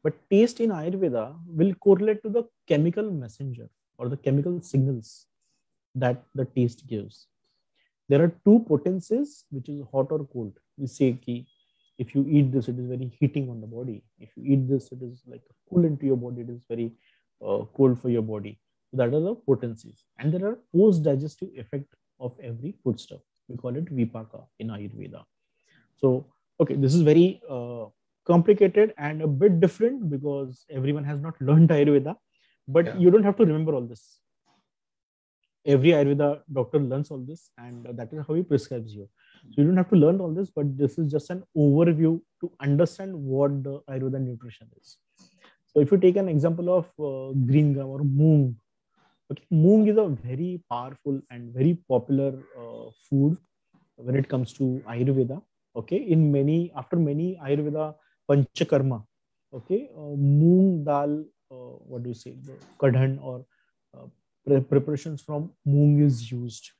but taste in Ayurveda will correlate to the chemical messenger or the chemical signals that the taste gives. There are 2 potencies, which is hot or cold. We say ki, if you eat this, it is very heating on the body. If you eat this, it is like coolant to your body. It is very cold for your body. So that are the potencies. And there are post-digestive effect of every foodstuff. We call it vipaka in Ayurveda. So, okay, this is very complicated and a bit different because everyone has not learned Ayurveda, but you don't have to remember all this. Every Ayurveda doctor learns all this, and that is how he prescribes you. So you don't have to learn all this, but this is just an overview to understand what the Ayurveda nutrition is. So if you take an example of green gum or moong, okay, moong is a very powerful and very popular food when it comes to Ayurveda. Okay, after many Ayurveda panchakarma, okay, moong dal, what do you say, the kadhan or uh, preparations from moong is used.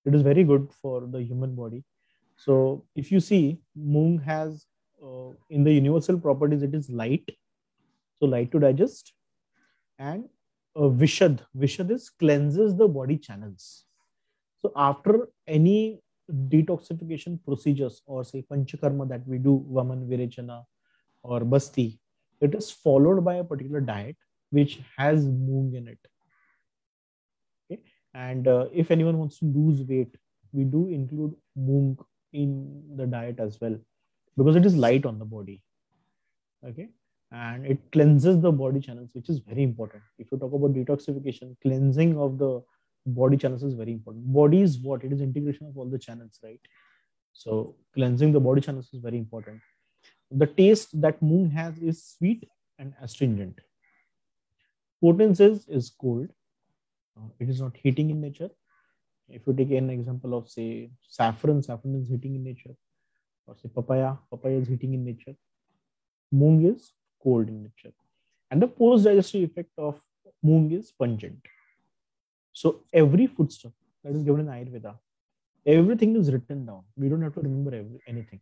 It is very good for the human body. So if you see, moong has in the universal properties, it is light, so light to digest, and vishad. Vishad is cleanses the body channels. So after any detoxification procedures or say panchakarma that we do, Vaman, Virechana or Basti, it is followed by a particular diet which has moong in it. Okay? And if anyone wants to lose weight, we do include moong in the diet as well because it is light on the body. Okay, and it cleanses the body channels, which is very important. If you talk about detoxification, cleansing of the body channels is very important. Body is what? It is integration of all the channels, right? So cleansing the body channels is very important. The taste that moong has is sweet and astringent. Potency is cold. It is not heating in nature. If you take an example of say saffron, saffron is heating in nature. Or say papaya, papaya is heating in nature. Moong is cold in nature. And the post-digestive effect of moong is pungent. So every foodstuff that is given in Ayurveda, everything is written down. We don't have to remember anything.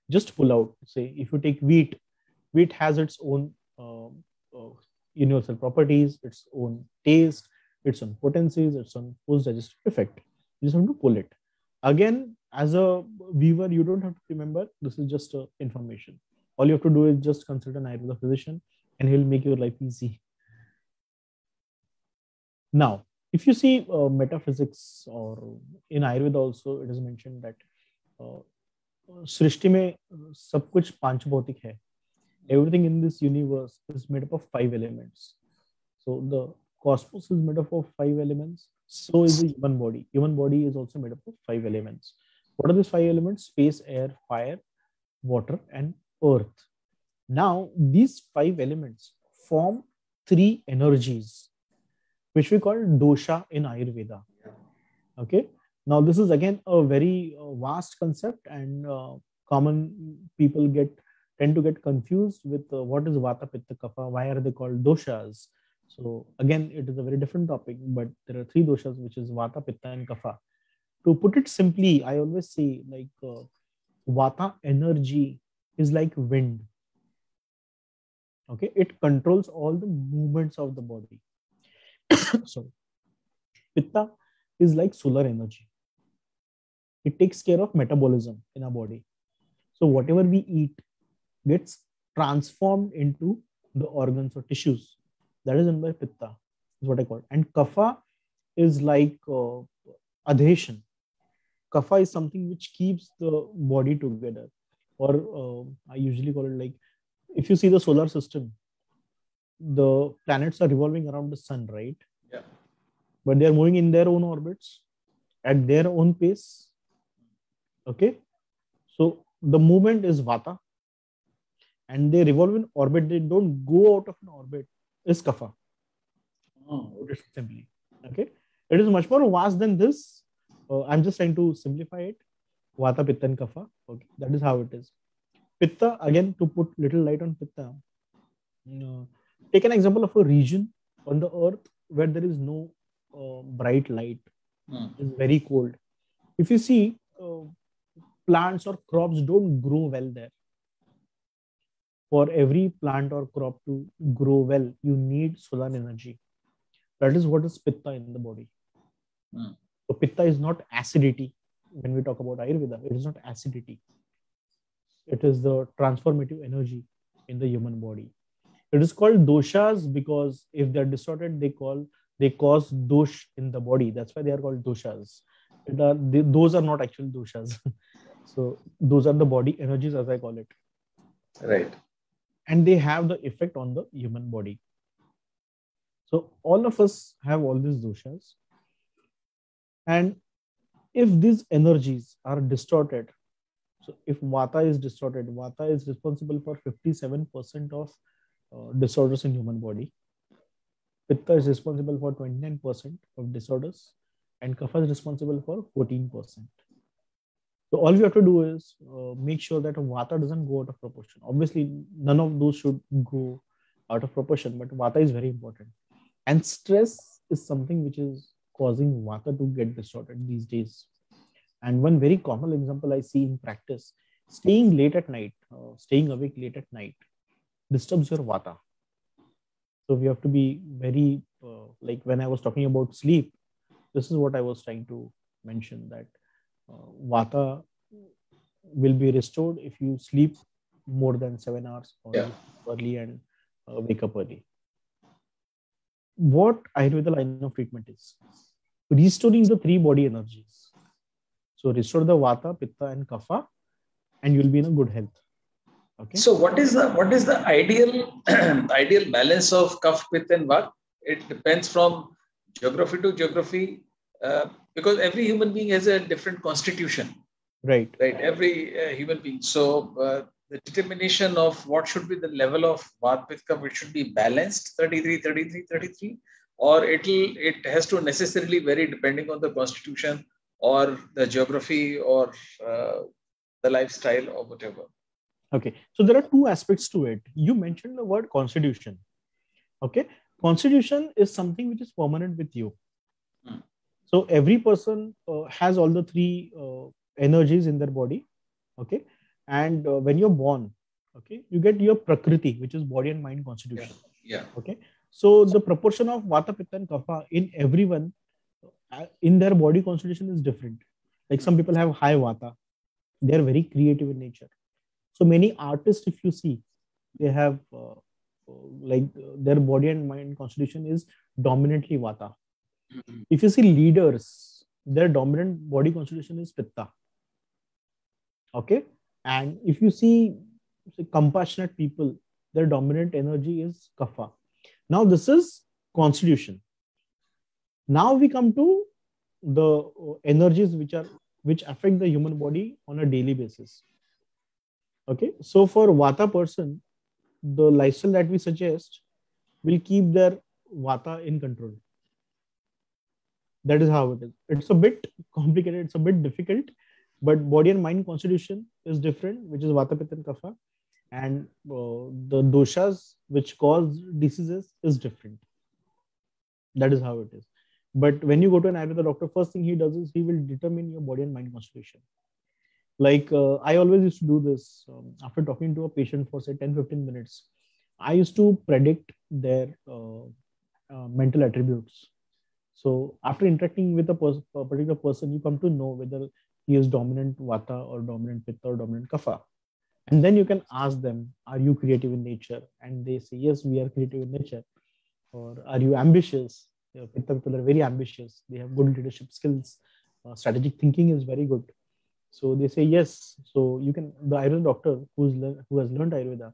Just pull out. Say if you take wheat, wheat has its own universal properties, its own taste, its own potencies, its own post-digestive effect. You just have to pull it. Again, as a viewer, you don't have to remember. This is just information. All you have to do is just consult an Ayurveda physician and he'll make your life easy. Now, if you see metaphysics or in Ayurveda also, it is mentioned that सृष्टि में सब कुछ पांचभौतिक है. Everything in this universe is made up of 5 elements. So the cosmos is made up of 5 elements. So is the human body. Human body is also made up of 5 elements. What are these 5 elements? Space, air, fire, water, and earth. Now, these 5 elements form 3 energies, which we call dosha in Ayurveda. Okay. Now, this is again a very vast concept, and common people tend to get confused with what is Vata, Pitta, Kapha. Why are they called doshas? So again, it is a very different topic, but there are 3 doshas, which is Vata, Pitta, and Kapha. To put it simply, I always say like Vata energy is like wind. Okay, it controls all the movements of the body. Sorry. Pitta is like solar energy. It takes care of metabolism in our body. So whatever we eat gets transformed into the organs or tissues. That is done by Pitta, is what I call it. And Kapha is like adhesion. Kapha is something which keeps the body together. Or I usually call it like, if you see the solar system, the planets are revolving around the sun, right? Yeah. But they are moving in their own orbits at their own pace. Okay. So the movement is Vata. And they revolve in orbit. They don't go out of an orbit. Is Kapha. Simply. Okay. It is much more vast than this. I'm just trying to simplify it. Vata, Pitta, and Kapha. Okay. That is how it is. Pitta, again, to put little light on Pitta. Take an example of a region on the earth where there is no bright light. It's very cold. If you see, plants or crops don't grow well there. For every plant or crop to grow well, you need solar energy. That is what is Pitta in the body. So Pitta is not acidity. When we talk about Ayurveda, it is not acidity. It is the transformative energy in the human body. It is called doshas because if they're distorted, they cause dosh in the body. That's why they are called doshas. Those are not actual doshas. So those are the body energies, as I call it. Right. And they have the effect on the human body. So all of us have all these doshas. And if these energies are distorted, so if Vata is distorted, Vata is responsible for 57% of disorders in human body. Pitta is responsible for 29% of disorders, and Kapha is responsible for 14%. So all we have to do is make sure that Vata doesn't go out of proportion. Obviously, none of those should go out of proportion, but Vata is very important. And stress is something which is causing Vata to get distorted these days. And one very common example I see in practice, staying late at night, staying awake late at night disturbs your Vata. So we have to be very, like when I was talking about sleep, this is what I was trying to mention, that Vata will be restored if you sleep more than 7 hours or early and wake up early. What Ayurveda line of treatment is restoring the three body energies. So restore the Vata, Pitta, and Kapha, and you'll be in a good health. Okay. So what is the ideal ideal balance of Kapha, Pitta, and Vata? It depends from geography to geography, because every human being has a different constitution. Right. Every human being. So the determination of what should be the level of Vata, Pitta, Kapha, it should be balanced 33, 33, 33, or it has to necessarily vary depending on the constitution or the geography or the lifestyle or whatever. Okay, so there are two aspects to it. You mentioned the word constitution. Okay, constitution is something which is permanent with you. So every person has all the three energies in their body. Okay, and when you're born, okay, you get your prakriti, which is body and mind constitution. Yeah. Okay, so the proportion of Vata, Pitta, and Kapha in everyone in their body constitution is different. Like some people have high Vata, they are very creative in nature. So many artists, if you see, they have their body and mind constitution is dominantly Vata. If you see leaders, their dominant body constitution is Pitta. Okay, and if you see compassionate people, their dominant energy is Kapha. Now this is constitution. Now we come to the energies which affect the human body on a daily basis. Okay, so for Vata person, the lifestyle that we suggest will keep their Vata in control. That is how it is. It's a bit complicated, it's a bit difficult, but body and mind constitution is different, which is Vata, Pitta, and Kapha, and the doshas which cause diseases is different. That is how it is. But when you go to an Ayurveda doctor, first thing he does is he will determine your body and mind constitution. Like I always used to do this after talking to a patient for say 10-15 minutes. I used to predict their mental attributes. So after interacting with a particular person, you come to know whether he is dominant Vata or dominant Pitta or dominant Kapha. And then you can ask them, are you creative in nature? And they say, yes, we are creative in nature. Or are you ambitious? Pitta people are very ambitious. They have good leadership skills. Strategic thinking is very good. So they say yes. So you can, the Ayurveda doctor who has learned Ayurveda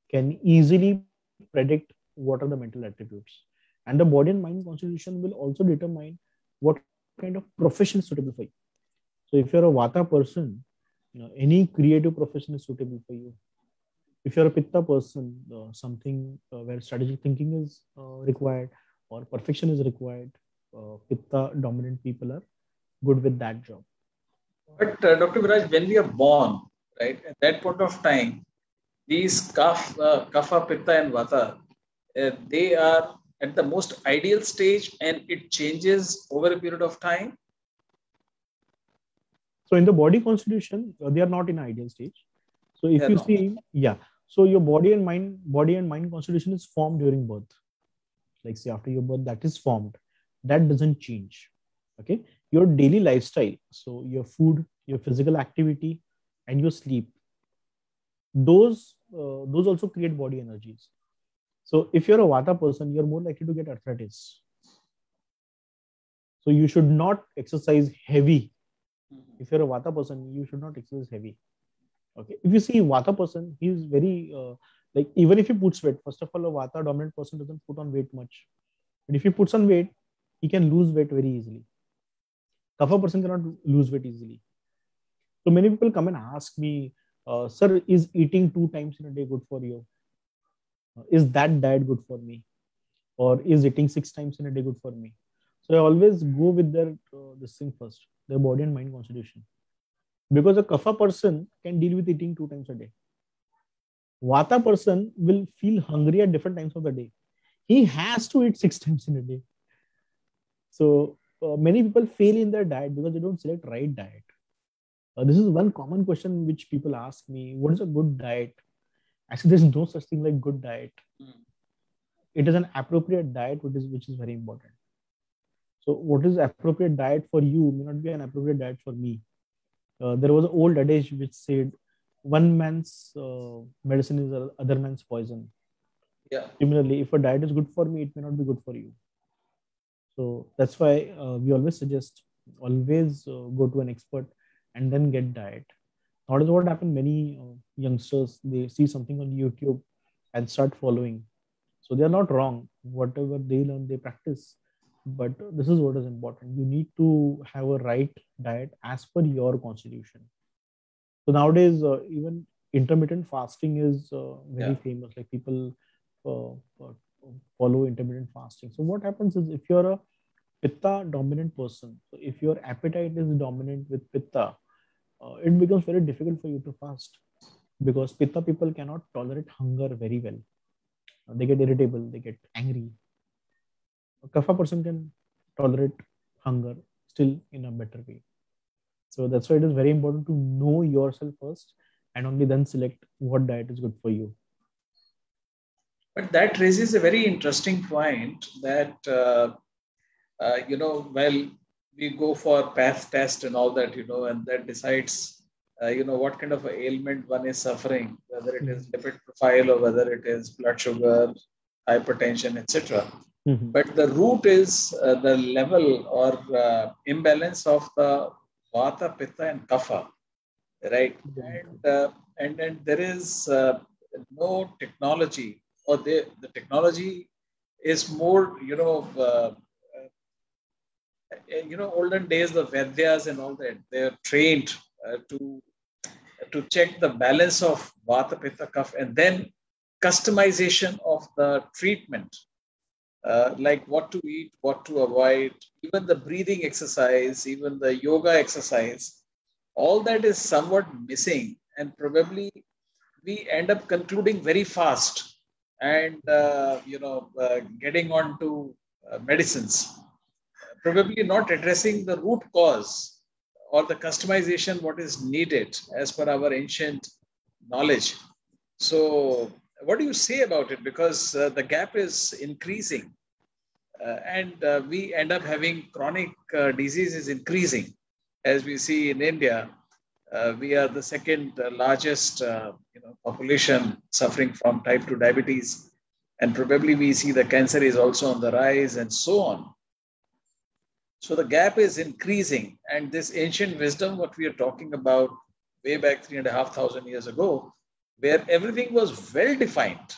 can easily predict what are the mental attributes. And the body and mind constitution will also determine what kind of profession is suitable for you. So if you're a Vata person, any creative profession is suitable for you. If you're a Pitta person, something where strategic thinking is required or perfection is required, Pitta dominant people are good with that job. But Dr. Viraj, when we are born, right, at that point of time, these Kapha, Pitta, and Vata, they are at the most ideal stage, and it changes over a period of time. So in the body constitution, they are not in ideal stage. So if you see, so your body and mind constitution is formed during birth. Like say after your birth, that is formed. That doesn't change. Okay. Your daily lifestyle, so your food, your physical activity, and your sleep, those also create body energies. So if you're a Vata person, you're more likely to get arthritis. So you should not exercise heavy. If you're a Vata person, you should not exercise heavy. Okay. If you see Vata person, he's very like even if he puts weight, first of all, a Vata dominant person doesn't put on weight much. But if he puts on weight, he can lose weight very easily. Kapha person cannot lose weight easily. So many people come and ask me, sir, is eating 2 times in a day good for you? Is that diet good for me? Or is eating 6 times in a day good for me? So I always go with their this thing first, their body and mind constitution. Because a kapha person can deal with eating 2 times a day. Vata person will feel hungry at different times of the day. He has to eat 6 times in a day. So many people fail in their diet because they don't select right diet. This is one common question which people ask me: what is a good diet? Actually, there's no such thing like good diet. It is an appropriate diet, which is very important. So, what is appropriate diet for you may not be an appropriate diet for me. There was an old adage which said, "One man's medicine is other man's poison." Yeah. Similarly, if a diet is good for me, it may not be good for you. So that's why we always suggest always go to an expert and then get diet. Nowadays, what happened? Many youngsters, they see something on YouTube and start following. So they are not wrong. Whatever they learn, they practice. But this is what is important. You need to have a right diet as per your constitution. So nowadays, even intermittent fasting is very famous. Like people follow intermittent fasting. So what happens is, if you're a pitta dominant person, so if your appetite is dominant with pitta, it becomes very difficult for you to fast, because pitta people cannot tolerate hunger very well. They get irritable, they get angry. A kapha person can tolerate hunger still in a better way. So that's why it is very important to know yourself first and only then select what diet is good for you. But that raises a very interesting point that, well, we go for path test and all that, and that decides, what kind of ailment one is suffering, whether it is lipid profile or whether it is blood sugar, hypertension, etc. But the root is the level or imbalance of the vata, pitta, and kapha, right? And then there is no technology, or the technology is more, olden days, the Vedyas and all that, they're trained to check the balance of vata, pitta, kapha, and then customization of the treatment, like what to eat, what to avoid, even the breathing exercise, even the yoga exercise, all that is somewhat missing, and probably we end up concluding very fast and getting on to medicines, probably not addressing the root cause or the customization what is needed as per our ancient knowledge. So what do you say about it? Because the gap is increasing, and we end up having chronic diseases increasing. As we see in India, we are the second largest population suffering from type 2 diabetes, and probably we see the cancer is also on the rise, and so on. So the gap is increasing, and this ancient wisdom, what we are talking about way back 3,500 years ago, where everything was well defined,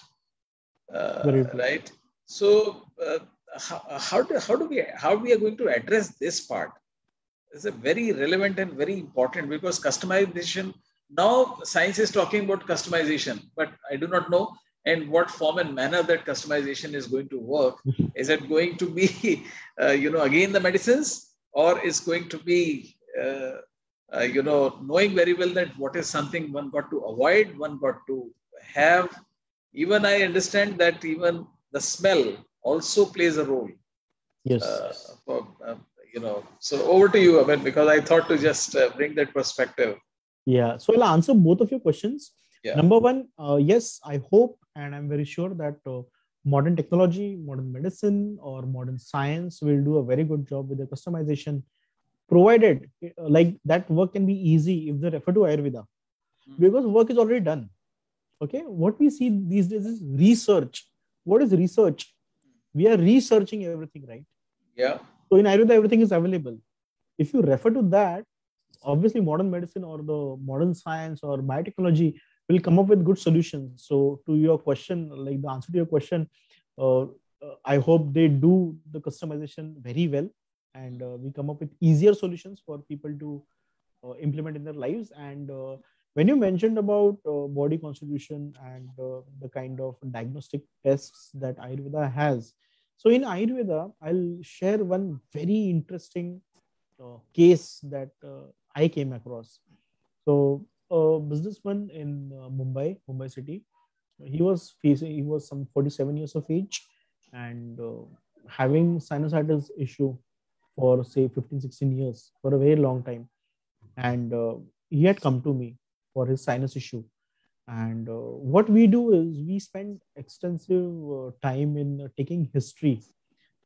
right? So how we are going to address this part? Is a very relevant and very important, because customization, now science is talking about customization, but I do not know in what form and manner that customization is going to work. Is it going to be, again the medicines, or is going to be, knowing very well that what is something one got to avoid, one got to have. Even I understand that even the smell also plays a role. Yes. So over to you, Amit, because I thought to just bring that perspective. Yeah. So I'll answer both of your questions. Yeah. Number one, yes, I hope and I'm very sure that modern technology, modern medicine, or modern science will do a very good job with the customization, provided like that work can be easy if they refer to Ayurveda, because work is already done. Okay. What we see these days is research. What is research? We are researching everything, right? Yeah. So in Ayurveda, everything is available. If you refer to that, obviously modern medicine or the modern science or biotechnology will come up with good solutions. So to your question, like the answer to your question, I hope they do the customization very well, and we come up with easier solutions for people to implement in their lives. And when you mentioned about body constitution and the kind of diagnostic tests that Ayurveda has, so in Ayurveda, I'll share one very interesting case that I came across. So a businessman in Mumbai city, he was some 47 years of age, and having sinusitis issue for say 15, 16 years, for a very long time. And he had come to me for his sinus issue. And what we do is we spend extensive time in taking history,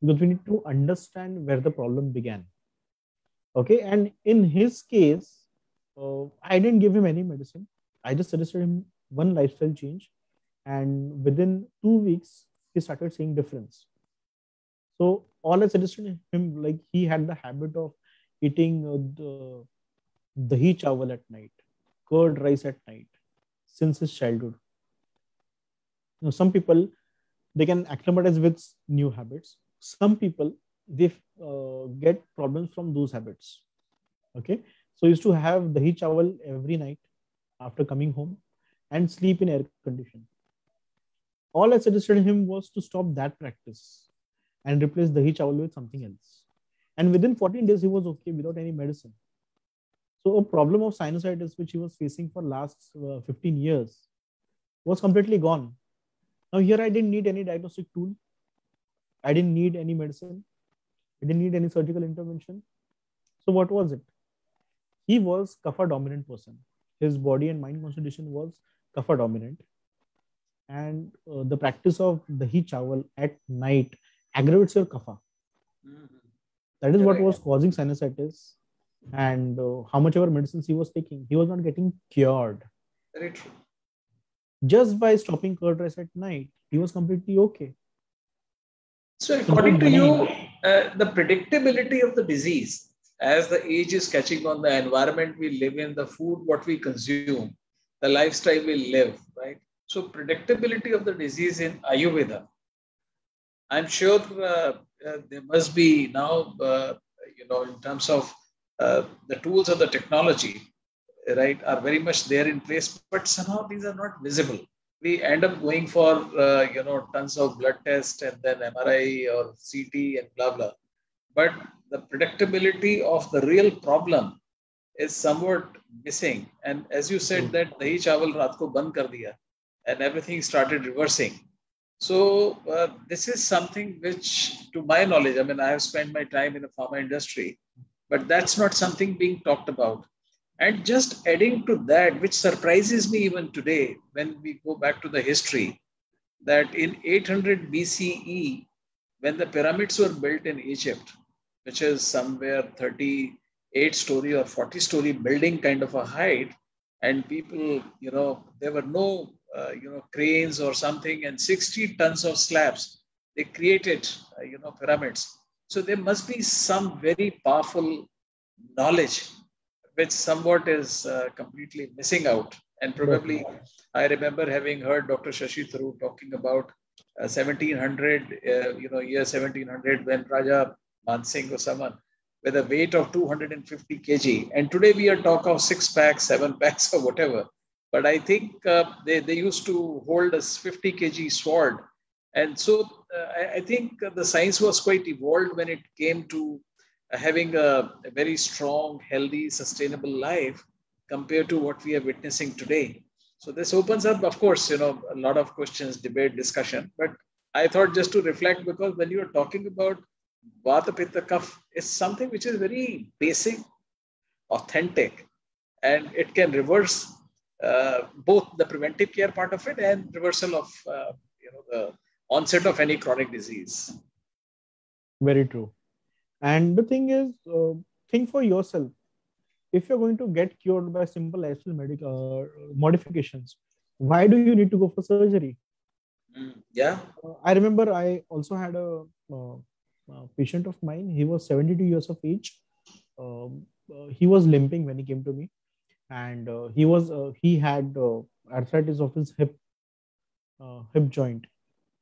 because we need to understand where the problem began. Okay. And in his case, I didn't give him any medicine. I just suggested him one lifestyle change. And within 2 weeks, he started seeing difference. So all I suggested him, like he had the habit of eating the dahi chawal at night, curd rice at night since his childhood. Some people, they can acclimatize with new habits. Some people, they get problems from those habits. Okay. So he used to have dahi chawal every night after coming home and sleep in air condition. All I suggested him was to stop that practice and replace dahi chawal with something else. And within 14 days, he was okay without any medicine. So a problem of sinusitis, which he was facing for last 15 years, was completely gone. Now here I didn't need any diagnostic tool. I didn't need any medicine. I didn't need any surgical intervention. So what was it? He was kapha dominant person. His body and mind constitution was kapha dominant. And the practice of dahi chawal at night aggravates your kapha. That is what was causing sinusitis. And how much ever medicines he was taking, he was not getting cured. Very true. Just by stopping curd rice at night, he was completely okay. So according to you, the predictability of the disease, as the age is catching on, the environment we live in, the food what we consume, the lifestyle we live, right? So predictability of the disease in Ayurveda, I'm sure there must be now, in terms of the tools of the technology, right, are very much there in place, but somehow these are not visible. We end up going for, tons of blood tests and then MRI or CT and blah, blah. But the predictability of the real problem is somewhat missing. And as you said, that dahi chawal raat ko band kar diya and everything started reversing. So this is something which, to my knowledge, I mean, I have spent my time in the pharma industry, but that's not something being talked about. And just adding to that, which surprises me even today, when we go back to the history, that in 800 BCE, when the pyramids were built in Egypt, which is somewhere 38-story or 40-story building kind of a height, and people, there were no, cranes or something, and 60 tons of slabs, they created, pyramids. So there must be some very powerful knowledge which somewhat is completely missing out. And probably I remember having heard Dr. Shashi Tharoor talking about 1700, year 1700, when Raja Mansingh or someone with a weight of 250 kg. And today we are talk of 6 packs, 7 packs or whatever. But I think they used to hold a 50 kg sword. And so I think the science was quite evolved when it came to having a very strong, healthy, sustainable life compared to what we are witnessing today. So this opens up, of course, a lot of questions, debate, discussion. But I thought just to reflect, because when you are talking about Vata, Pitta, Kapha, it's something which is very basic, authentic, and it can reverse both the preventive care part of it and reversal of the onset of any chronic disease. Very true. And the thing is, think for yourself. If you're going to get cured by simple lifestyle modifications, why do you need to go for surgery? Yeah. I remember I also had a patient of mine. He was 72 years of age. He was limping when he came to me, and he had arthritis of his hip joint,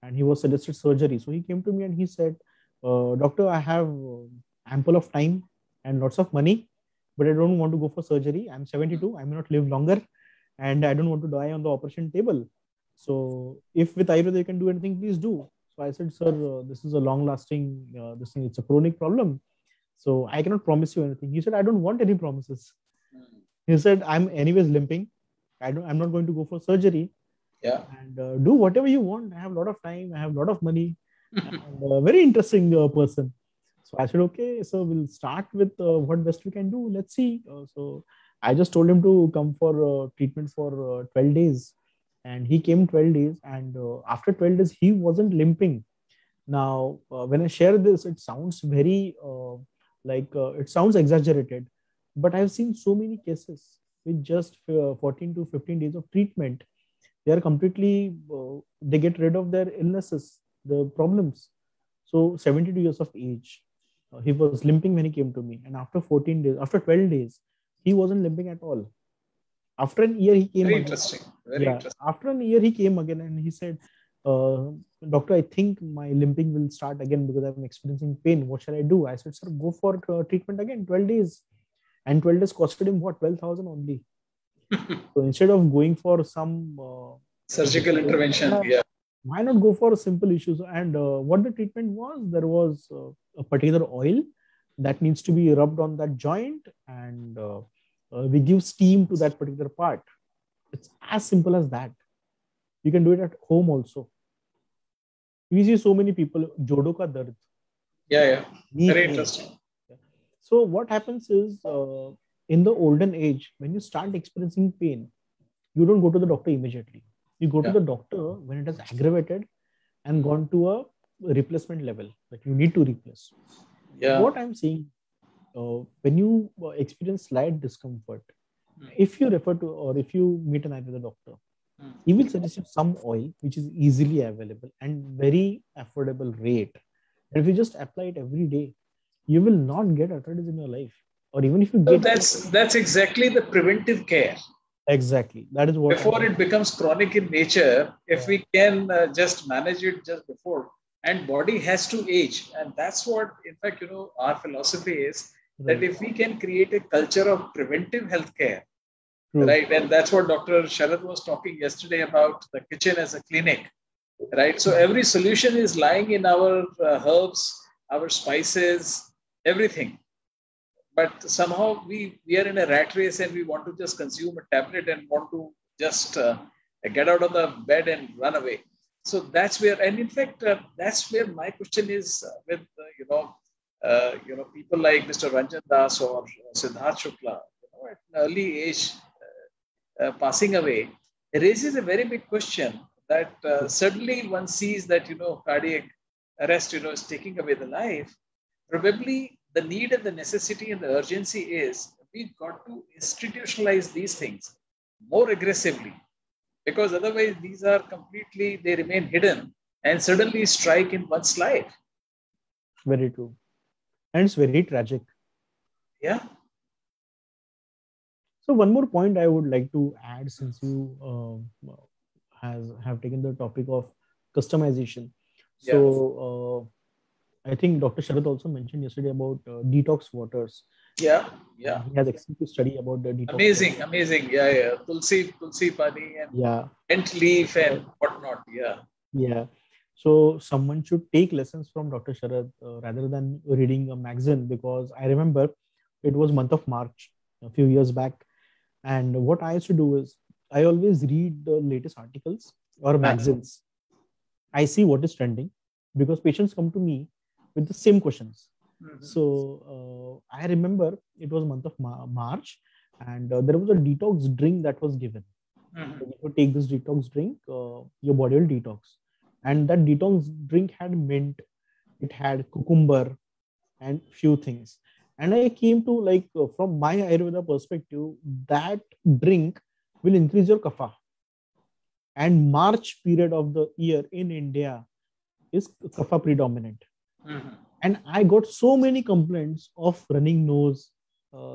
and he was suggested surgery. So he came to me and he said, "Doctor, I have ample of time and lots of money, but I don't want to go for surgery. I'm 72. I may not live longer, and I don't want to die on the operation table. So if with Ayurveda you can do anything, please do. So I said, sir, this is a long-lasting, this thing. It's a chronic problem. So I cannot promise you anything. He said, I don't want any promises. He said, I'm anyways limping. I'm not going to go for surgery. Yeah. And do whatever you want. I have a lot of time. I have a lot of money. And a very interesting person. So I said, okay, so we'll start with what best we can do. Let's see. So I just told him to come for treatment for 12 days. And he came 12 days. And after 12 days, he wasn't limping. Now, when I share this, it sounds very it sounds exaggerated. But I've seen so many cases with just 14 to 15 days of treatment. They are completely, they get rid of their illnesses, the problems. So 72 years of age, he was limping when he came to me. And after 14 days, after 12 days, he wasn't limping at all. After an year, he came Very again. interesting. Very interesting. After an year, he came again and he said, doctor, I think my limping will start again because I'm experiencing pain. What shall I do? I said, sir, go for treatment again, 12 days. And 12 days costed him what? 12,000 only. So instead of going for some surgical intervention, yeah. Why not go for simple issues? And what the treatment was, there was a particular oil that needs to be rubbed on that joint, and we give steam to that particular part. It's as simple as that. You can do it at home also. We see so many people, jodo ka dard. Yeah. Very interesting. So what happens is, in the olden age, when you start experiencing pain, you don't go to the doctor immediately. You go to the doctor when it has aggravated and gone to a replacement level that you need to replace. Yeah. What I'm saying, when you experience slight discomfort, if you refer to or if you meet an Ayurveda doctor, he will suggest you some oil which is easily available and very affordable rate. And if you just apply it every day, you will not get arthritis in your life. Or even if you get... That's exactly the preventive care. Exactly. That is what... Before it becomes chronic in nature, if we can just manage it just before, and body has to age. And that's what, in fact, our philosophy is that if we can create a culture of preventive healthcare, right? And that's what Dr. Sharad was talking yesterday about the kitchen as a clinic, right? So every solution is lying in our herbs, our spices, everything. But somehow we are in a rat race and we want to just consume a tablet and want to just get out of the bed and run away. So that's where, and in fact, that's where my question is with, people like Mr. Ranjan Das or Siddharth Shukla, at an early age, passing away, raises a very big question that suddenly one sees that, cardiac arrest, is taking away the life. Probably the need and the necessity and the urgency is we've got to institutionalize these things more aggressively, because otherwise these are completely, they remain hidden and suddenly strike in one's life. Very true. And it's very tragic. Yeah. So one more point I would like to add, since you have taken the topic of customization. So I think Dr. Sharad also mentioned yesterday about detox waters. Yeah. He has extensive study about the detox. Amazing. Yeah. Tulsi pani and mint leaf and whatnot. Yeah. So someone should take lessons from Dr. Sharad rather than reading a magazine, because I remember it was month of March a few years back. And what I used to do is I always read the latest articles or magazines. I see what is trending, because patients come to me with the same questions. So I remember it was month of March, and there was a detox drink that was given. So if you take this detox drink, your body will detox. And that detox drink had mint, it had cucumber and few things. And I came to from my Ayurveda perspective, that drink will increase your kapha. And March period of the year in India is kapha predominant. And I got so many complaints of running nose,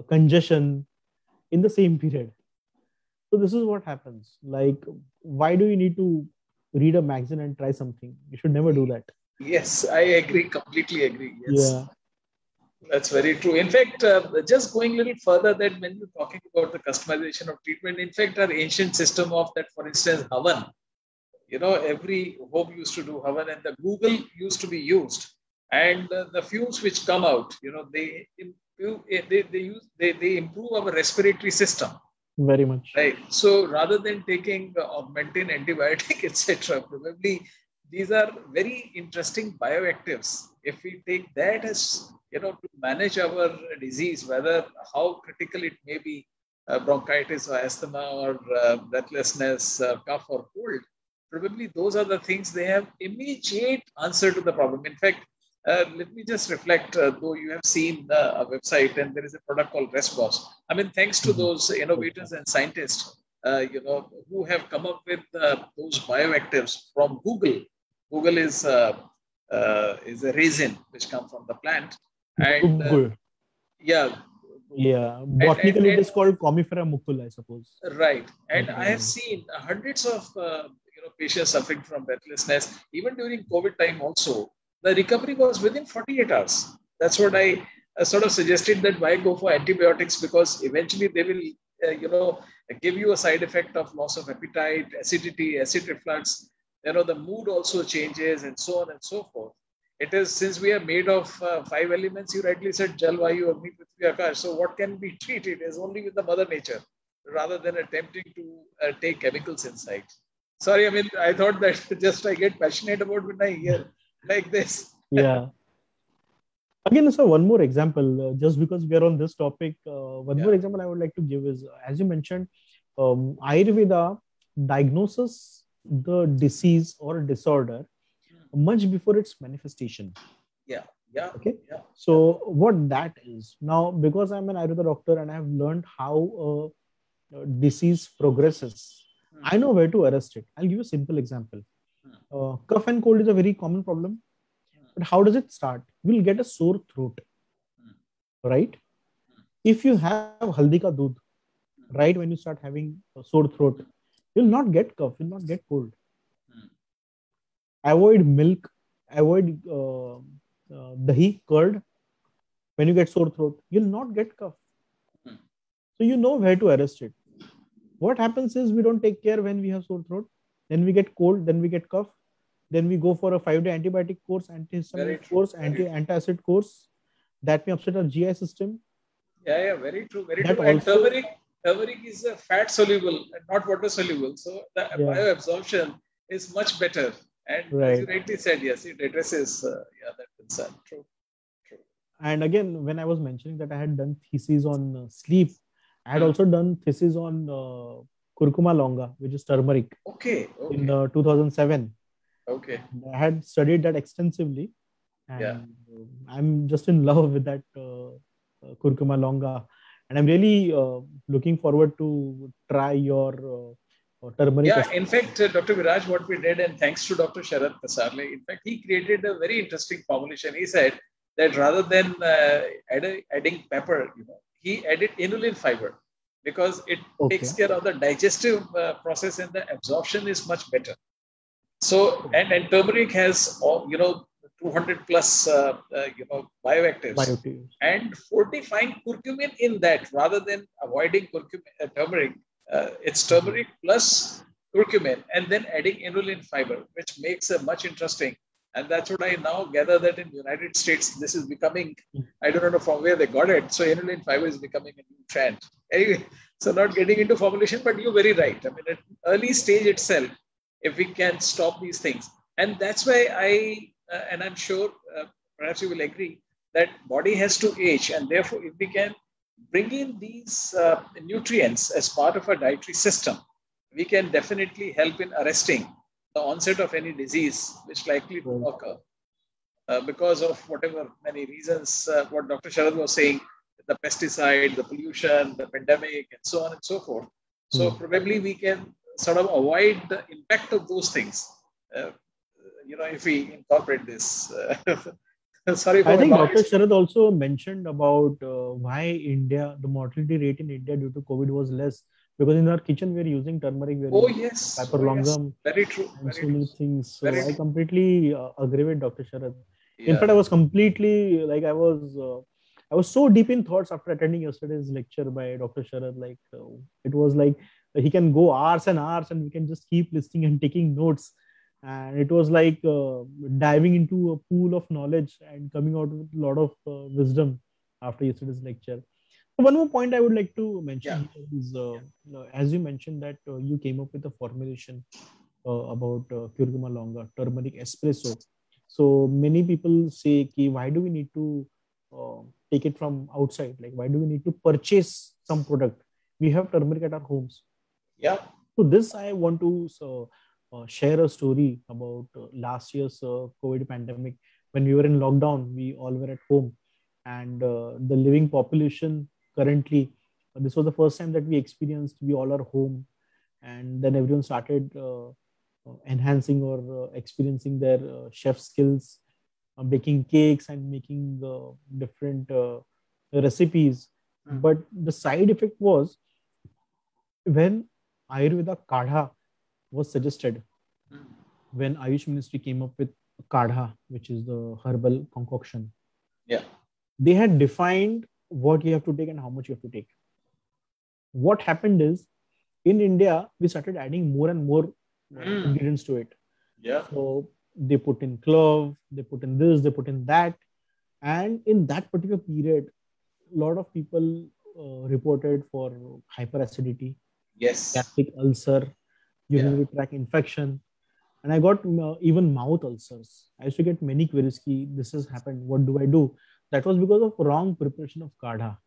congestion in the same period. So this is what happens. Why do you need to read a magazine and try something? You should never do that. Yes, I agree. Completely agree. Yes. Yeah. That's very true. In fact, just going a little further, that when you're talking about the customization of treatment, in fact, our ancient system of that, for instance, Havan, every home used to do Havan, and the Google used to be used. And the fumes which come out, they improve our respiratory system. Very much. Right. So rather than taking augmentin, antibiotic, etc., probably these are very interesting bioactives. If we take that as, to manage our disease, whether how critical it may be, bronchitis or asthma or breathlessness, cough or cold, probably those are the things they have immediate answer to the problem. In fact, let me just reflect, though you have seen a website and there is a product called RestBoss. I mean, thanks to those innovators and scientists, who have come up with those bioactives from Google. Google is a resin which comes from the plant. And yeah. Botanically, it is called Comifera mucul, I suppose. Right. And I have seen hundreds of patients suffering from breathlessness, even during COVID time also. The recovery was within 48 hours. That's what I sort of suggested, that why go for antibiotics, because eventually they will, give you a side effect of loss of appetite, acidity, acid reflux. The mood also changes and so on and so forth. It is, since we are made of 5 elements, you rightly said, Jal, Vayu, Agni, Prithvi, Akash. So what can be treated is only with the mother nature, rather than attempting to take chemicals inside. Sorry, I mean, I thought that just I get passionate about when I hear like this. Yeah. Again, so one more example, just because we are on this topic, one more example I would like to give is, as you mentioned, Ayurveda diagnoses the disease or disorder much before its manifestation. Yeah. Okay. Yeah. So what that is now, because I'm an Ayurveda doctor and I have learned how disease progresses, I know where to arrest it. I'll give you a simple example. Cough and cold is a very common problem. But how does it start? You'll get a sore throat, right? If you have haldi ka doodh, right, when you start having a sore throat, you'll not get cough, you'll not get cold. Avoid milk, avoid dahi, curd. When you get sore throat, you'll not get cough. So you know where to arrest it. What happens is, we don't take care when we have sore throat. Then we get cold, then we get cough. Then we go for a 5-day antibiotic course, antihistaminic course, antacid course. That may upset our GI system. Yeah, very true, very true. And turmeric is a fat soluble and not water soluble. So the bioabsorption is much better. And as you rightly said, yes, it addresses that concern. True. And again, when I was mentioning that I had done thesis on sleep, I had also done thesis on curcuma longa, which is turmeric. Okay. In 2007. Okay. I had studied that extensively, and I'm just in love with that curcuma longa, and I'm really looking forward to try your turmeric. Yeah, in fact, Dr. Viraj, what we did, and thanks to Dr. Sharad Kasarle, in fact, he created a very interesting formulation. He said that rather than adding pepper, he added inulin fiber, because it takes care of the digestive process and the absorption is much better. So, and turmeric has, 200 plus, bioactives. And fortifying curcumin in that, rather than avoiding turmeric, it's turmeric plus curcumin, and then adding inulin fiber, which makes it much interesting. And that's what I now gather, that in the United States, this is becoming, I don't know from where they got it. So inulin fiber is becoming a new trend. Anyway, so not getting into formulation, but you're very right. I mean, at early stage itself, if we can stop these things. And that's why and I'm sure perhaps you will agree, that body has to age. And therefore, if we can bring in these nutrients as part of our dietary system, we can definitely help in arresting the onset of any disease which likely to occur because of whatever many reasons, what Dr. Sharad was saying, the pesticide, the pollution, the pandemic, and so on and so forth. So probably we can sort of avoid the impact of those things, if we incorporate this. Sorry for I think Dr. Sharad also mentioned about why the mortality rate in India due to COVID was less, because in our kitchen we're using turmeric, pepper longum, very true, and so many things. So I completely agree with Dr. Sharad. In fact, I was completely I was I was so deep in thoughts after attending yesterday's lecture by Dr. Sharad. Like it was like he can go hours and hours, and we can just keep listening and taking notes. And it was like diving into a pool of knowledge and coming out with a lot of wisdom after yesterday's lecture. One more point I would like to mention Yeah. here is, as you mentioned that you came up with a formulation about curcuma longa, turmeric espresso. So many people say, "Ki, why do we need to take it from outside? Like, why do we need to purchase some product? We have turmeric at our homes." Yeah. So this I want to share a story about last year's COVID pandemic. When we were in lockdown, we all were at home, and the living population currently, this was the first time that we experienced. We all are home, and then everyone started enhancing or experiencing their chef skills, baking cakes and making different recipes. But the side effect was when Ayurveda kadha was suggested, when Ayush Ministry came up with kadha, which is the herbal concoction. Yeah. They had defined what you have to take and how much you have to take. What happened is, in India, we started adding more and more ingredients to it. Yeah. So they put in clove, they put in this, they put in that. And in that particular period, a lot of people reported for hyperacidity, Yes. gastric ulcer, urinary tract infection. And I got even mouth ulcers. I used to get many queries, this has happened, what do I do? That was because of wrong preparation of kadha.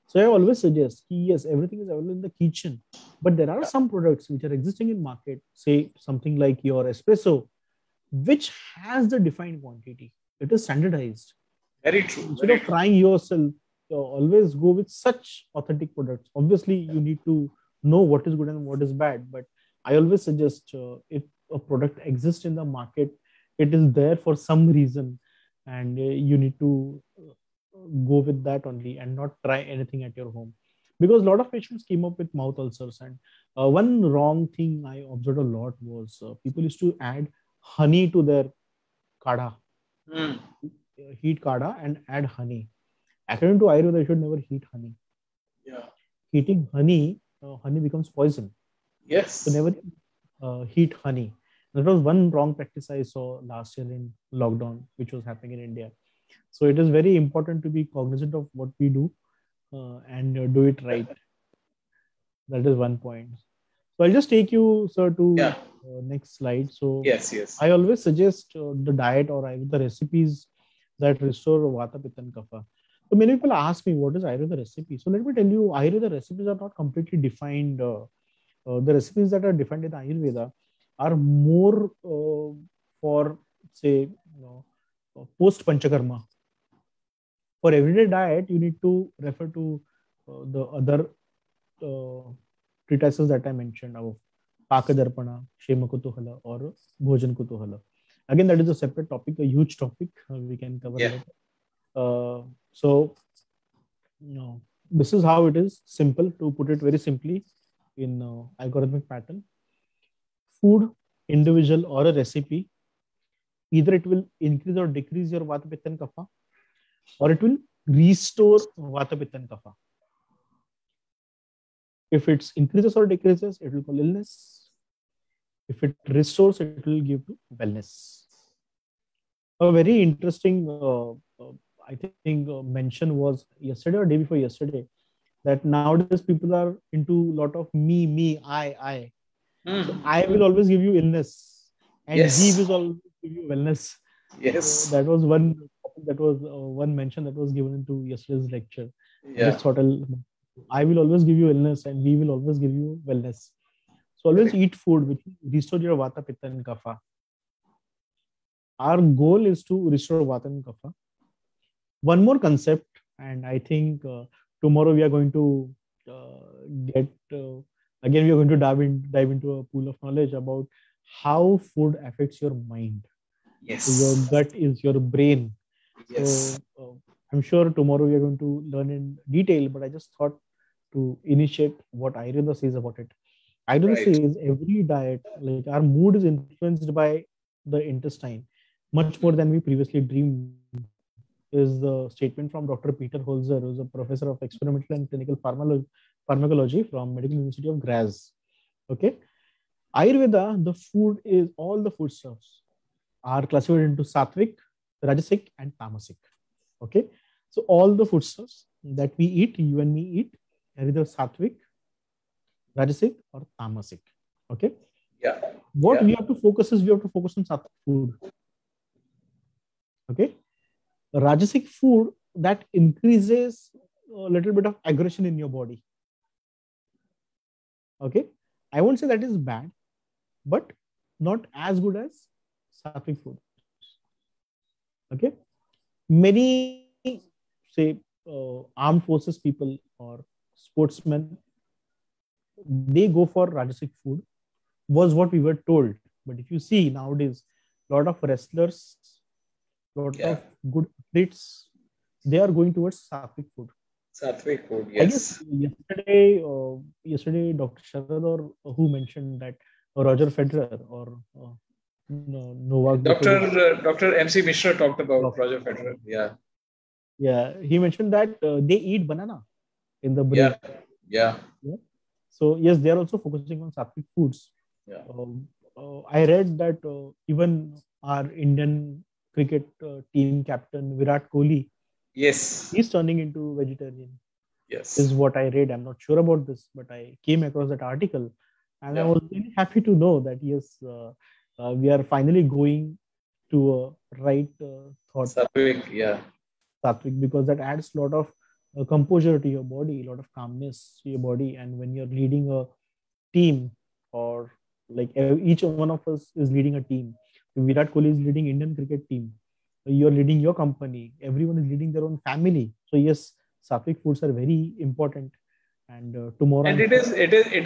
So I always suggest, yes, everything is available in the kitchen, but there are some products which are existing in market, say something like your espresso, which has the defined quantity. It is standardized. Very true. Instead of trying yourself, always go with such authentic products. Obviously, you need to know what is good and what is bad, but I always suggest if a product exists in the market, it is there for some reason, and you need to go with that only and not try anything at your home, because a lot of patients came up with mouth ulcers. And one wrong thing I observed a lot was people used to add honey to their kadha, heat kadha and add honey. According to Ayurveda, you should never heat honey. Yeah. Heating honey, honey becomes poison. Yes. So never heat honey. That was one wrong practice I saw last year in lockdown, which was happening in India. So it is very important to be cognizant of what we do and do it right. That is one point. So I'll just take you, sir, to next slide. So yes. I always suggest the diet or the recipes that restore Vata, Pitta, and Kapha. So many people ask me, what is Ayurveda recipe? So let me tell you, Ayurveda recipes are not completely defined. The recipes that are defined in Ayurveda are more for, say, post Panchakarma. For everyday diet, you need to refer to the other treatises that I mentioned of Pakadarpana, Shema Kutuhala, or Bhojan Kutuhala. Again, that is a separate topic, a huge topic we can cover later. So, this is how it is, simple, to put it very simply in algorithmic pattern. Food, individual, or a recipe, either it will increase or decrease your Vata, Pitta, and Kapha, or it will restore Vata, Pitta, and Kapha. If it increases or decreases, it will call illness. If it restores, it will give to wellness. A very interesting, I think, mention was yesterday or day before yesterday, that nowadays people are into a lot of me, I. So I will always give you illness, and we will always give you wellness. Yes. So that was one topic, that was one mention that was given into yesterday's lecture. Yeah. I will always give you illness, and we will always give you wellness. So always eat food which restore your Vata, Pitta, and Kapha. Our goal is to restore Vata and Kapha. One more concept, and I think tomorrow we are going to get again, we are going to dive into a pool of knowledge about how food affects your mind. Yes. So your gut is your brain. Yes. So I'm sure tomorrow we are going to learn in detail, but I just thought to initiate what Ayurveda says about it. Ayurveda says every diet, like our mood is influenced by the intestine much more than we previously dreamed is the statement from Dr. Peter Holzer, who's a professor of experimental and clinical pharmacology from Medical University of Graz. Okay. Ayurveda, the food is all the foodstuffs are classified into sattvic, rajasic, and tamasic. Okay. So all the foodstuffs that we eat, you and me eat, are either sattvic, rajasic, or tamasic. Okay. Yeah. What we have to focus is we have to focus on sattvic food. Okay. Rajasic food that increases a little bit of aggression in your body. Okay. I won't say that is bad, but not as good as sattvic food. Okay. Many, say, armed forces people or sportsmen, they go for rajasic food, was what we were told. But if you see nowadays, a lot of wrestlers, lot of good athletes, they are going towards sattvic food. Sattvic food, yes. I guess yesterday, Dr. Sharad or who mentioned that Roger Federer or Novak. Dr. MC Mishra talked about Roger Federer. Yeah, he mentioned that they eat banana in the break. Yeah. So yes, they are also focusing on sattvic foods. Yeah. I read that even our Indian cricket team captain Virat Kohli, yes, he's turning into vegetarian. Yes, is what I read. I'm not sure about this, but I came across that article, and I was really happy to know that yes, we are finally going to a right thought. Sattvic, because that adds a lot of composure to your body, a lot of calmness to your body, and when you're leading a team, or like each one of us is leading a team. Virat Kohli is leading Indian cricket team. You're leading your company. Everyone is leading their own family. So yes, sattvic foods are very important. And tomorrow. And it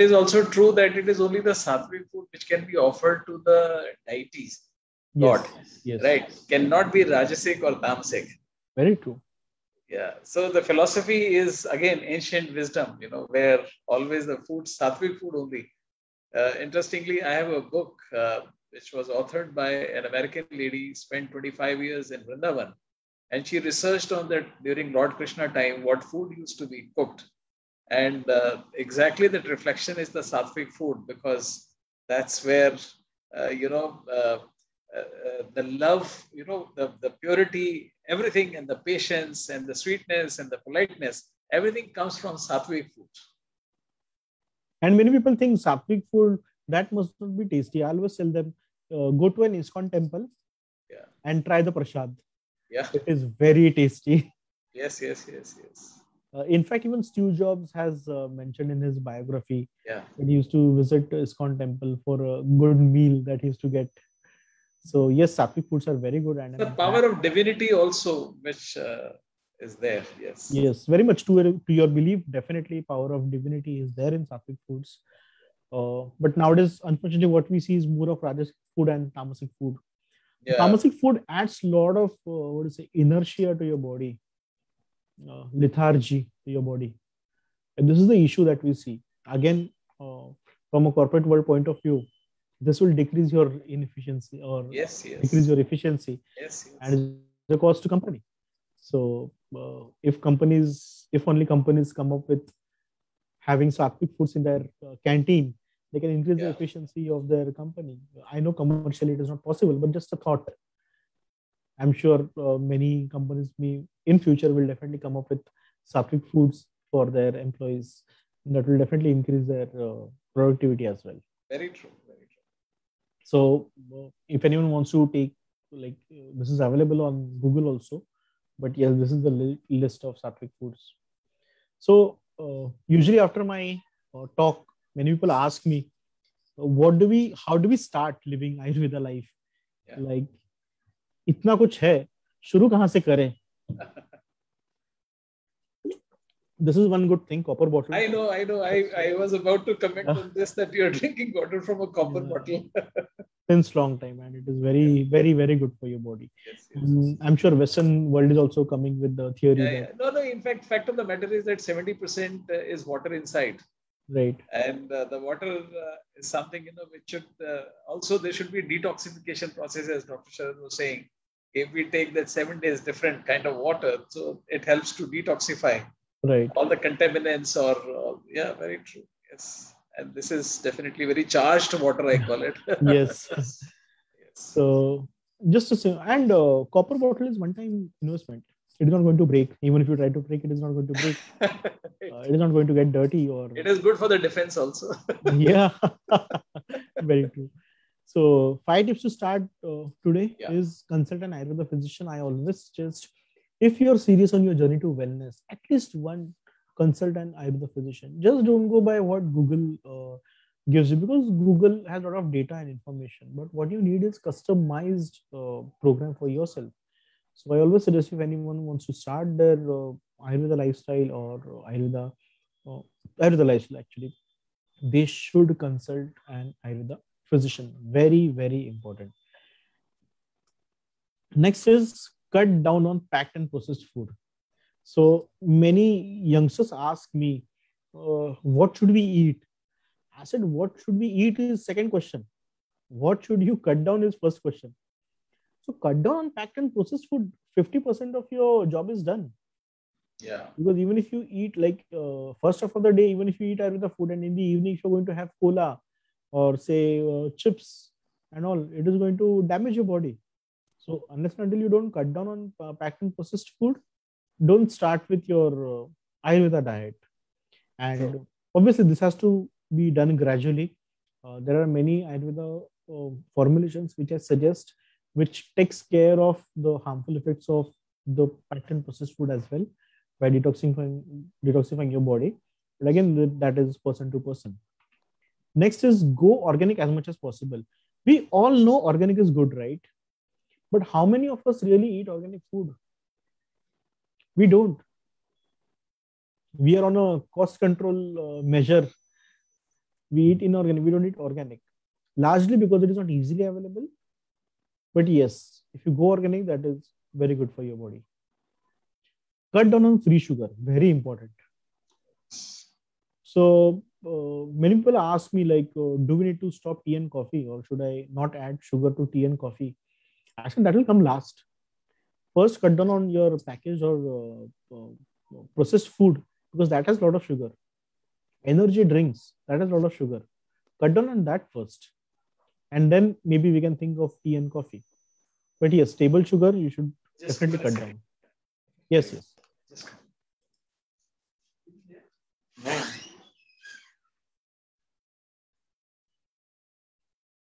is also true that it is only the sattvic food which can be offered to the deities. God, yes. Right? Cannot be rajasic or tamasic. Very true. Yeah. So the philosophy is again ancient wisdom. Where always the food, sattvic food only. Interestingly, I have a book which was authored by an American lady, spent 25 years in Vrindavan. And she researched on that during Lord Krishna time, what food used to be cooked. And exactly that reflection is the sattvic food, because that's where, the love, the purity, everything, and the patience and the sweetness and the politeness, everything comes from sattvic food. And many people think sattvic food, that must not be tasty. I always tell them, go to an ISKCON temple and try the prasad. Yeah. It is very tasty. Yes. In fact, even Steve Jobs has mentioned in his biography that he used to visit ISKCON temple for a good meal that he used to get. So yes, sattvic foods are very good. And the power of divinity also, which is there. Yes, very much to your belief. Definitely, power of divinity is there in sattvic foods. But nowadays, unfortunately, what we see is more of rajasic food and tamasic food. Yeah. Tamasic food adds a lot of inertia to your body, lethargy to your body, and this is the issue that we see. Again, from a corporate world point of view, this will decrease your inefficiency or decrease your efficiency, and it's a cost to company. So if only companies come up with having sattvic foods in their canteen, they can increase the efficiency of their company. I know commercially it is not possible, but just a thought. I'm sure many companies in future will definitely come up with sattvic foods for their employees. That will definitely increase their productivity as well. Very true. So if anyone wants to take, this is available on Google also. But yes, this is the list of sattvic foods. So usually after my talk, many people ask me, how do we start living Ayurveda life? Like, इतना कुछ है, शुरू कहाँ से करें? This is one good thing, copper bottle. I know. I was about to comment on this, that you're drinking water from a copper bottle. Since long time, and it is very, very, very good for your body. Yes. I'm sure Western world is also coming with the theory that... No. In fact of the matter is that 70% is water inside. Right. And the water is something, which should also, there should be detoxification process, as Dr. Sharad was saying. if we take that 7 days different kind of water, so it helps to detoxify Right. all the contaminants yeah, very true. Yes. And this is definitely very charged water, I call it. Yes. Yes. So just to say, and copper bottle is one-time investment. It is not going to break. Even if you try to break, it is not going to break. It is not going to get dirty or. It is good for the defense also. Yeah, very true. So 5 tips to start today is consult an Ayurveda physician. I always suggest, if you're serious on your journey to wellness, at least one consult an Ayurveda physician. Just don't go by what Google gives you, because Google has a lot of data and information. But what you need is customized program for yourself. So I always suggest, if anyone wants to start their Ayurveda lifestyle or Ayurveda lifestyle, actually, they should consult an Ayurveda physician. Very, very important. Next is cut down on packed and processed food. So many youngsters ask me, what should we eat? I said, what should we eat is second question. What should you cut down is first question. So cut down on packed and processed food. 50% of your job is done. Yeah. Because even if you eat like first half of the day, even if you eat Ayurveda food, and in the evening if you're going to have cola or say chips and all, it is going to damage your body. So unless and until you don't cut down on packed and processed food, don't start with your Ayurveda diet. And obviously this has to be done gradually. There are many Ayurveda formulations which I suggest, which takes care of the harmful effects of the packed and processed food as well, by detoxifying your body. But again, that is person to person. Next is go organic as much as possible. We all know organic is good, right? But how many of us really eat organic food? We don't. We are on a cost control measure. We eat inorganic. We don't eat organic. Largely because it is not easily available. But yes, if you go organic, that is very good for your body. Cut down on free sugar. Very important. So many people ask me, like, do we need to stop tea and coffee, or should I not add sugar to tea and coffee? Actually, that will come last. First, cut down on your packaged or processed food, because that has a lot of sugar. Energy drinks, that has a lot of sugar. Cut down on that first. And then maybe we can think of tea and coffee. But yes, table sugar, you should definitely cut down. Yes, yes.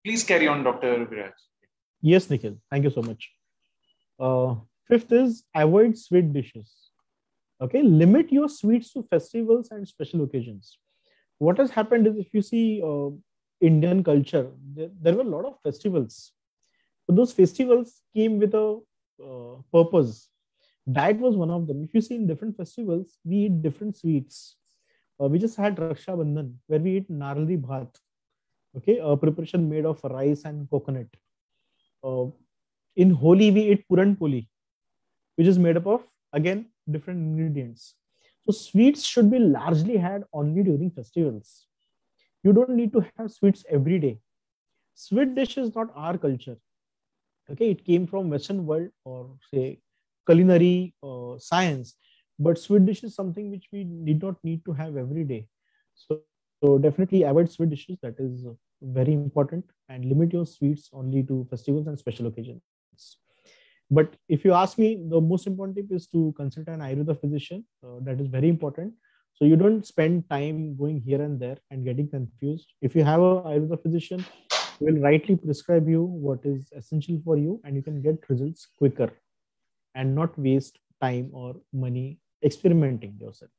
Please carry on, Dr. Viraj. Yes, Nikhil. Thank you so much. Fifth is avoid sweet dishes. Okay, limit your sweets to festivals and special occasions. What has happened is, if you see Indian culture, there were a lot of festivals. But those festivals came with a purpose. Diet was one of them. If you see in different festivals, we eat different sweets. We just had Raksha Bandhan, where we eat narli bhat. Okay, a preparation made of rice and coconut. In Holi, we eat puran poli, which is made up of, again, different ingredients. So sweets should be largely had only during festivals. You don't need to have sweets every day. Sweet dish is not our culture. Okay, it came from Western world, or say culinary science. But sweet dish is something which we did not need to have every day. So definitely avoid sweet dishes. That is very important, and limit your sweets only to festivals and special occasions. But if you ask me, the most important tip is to consult an Ayurveda physician. That is very important. So you don't spend time going here and there and getting confused. If you have a Ayurveda physician, he will rightly prescribe you what is essential for you, and you can get results quicker and not waste time or money experimenting yourself.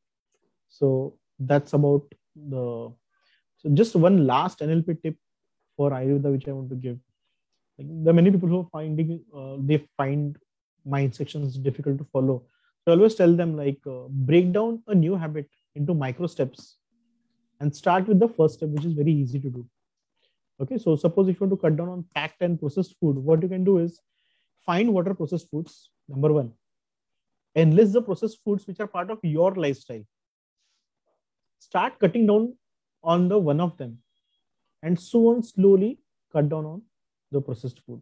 So that's about the. So just one last NLP tip for Ayurveda, which I want to give. Like, there are many people who are finding they find my instructions difficult to follow. So I always tell them, like, break down a new habit into micro steps and start with the first step, which is very easy to do. Okay, so suppose if you want to cut down on packed and processed food, what you can do is find what are processed foods. Number one, enlist the processed foods which are part of your lifestyle. Start cutting down on the one of them, and so on slowly cut down on the processed food.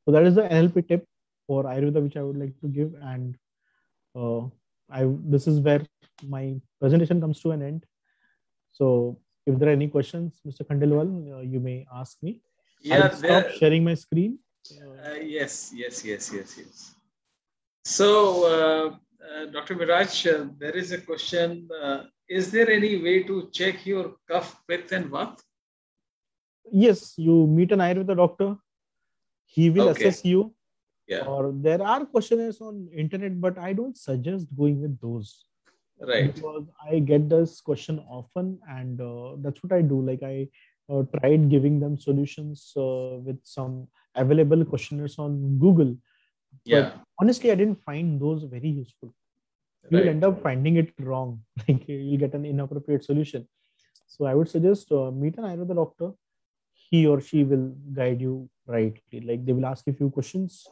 So that is the NLP tip. for Ayurveda which I would like to give, and uh, this is where my presentation comes to an end. So if there are any questions, Mr. Khandelwal, you may ask me. I'll Yeah, stop sharing my screen. yes. So, Dr. Viraj, there is a question. Is there any way to check your cough, pitta, and vata? Yes, you meet an Ayurveda doctor. He will assess you. Yeah. Or there are questionnaires on internet, but I don't suggest going with those. Right. Because I get this question often, and that's what I do. Like I tried giving them solutions with some available questionnaires on Google. But honestly, I didn't find those very useful. You will end up finding it wrong. Like you'll get an inappropriate solution. So I would suggest meet an Ayurveda doctor. He or she will guide you rightly. Like they will ask you a few questions,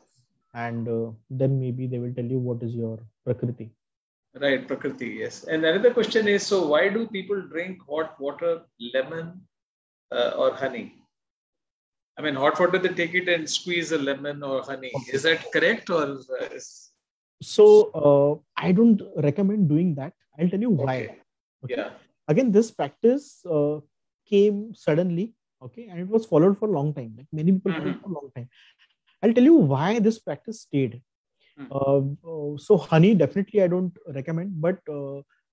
and then maybe they will tell you what is your prakriti. Right, prakriti, yes. And another question is, so why do people drink hot water, lemon, or honey? I mean, hot water, they take it and squeeze a lemon or honey. Is that correct? Or So I don't recommend doing that. I'll tell you why. Okay. Yeah. Again, this practice came suddenly, okay, and it was followed for a long time. Like many people followed for a long time. I'll tell you why this practice stayed. So honey, definitely I don't recommend. But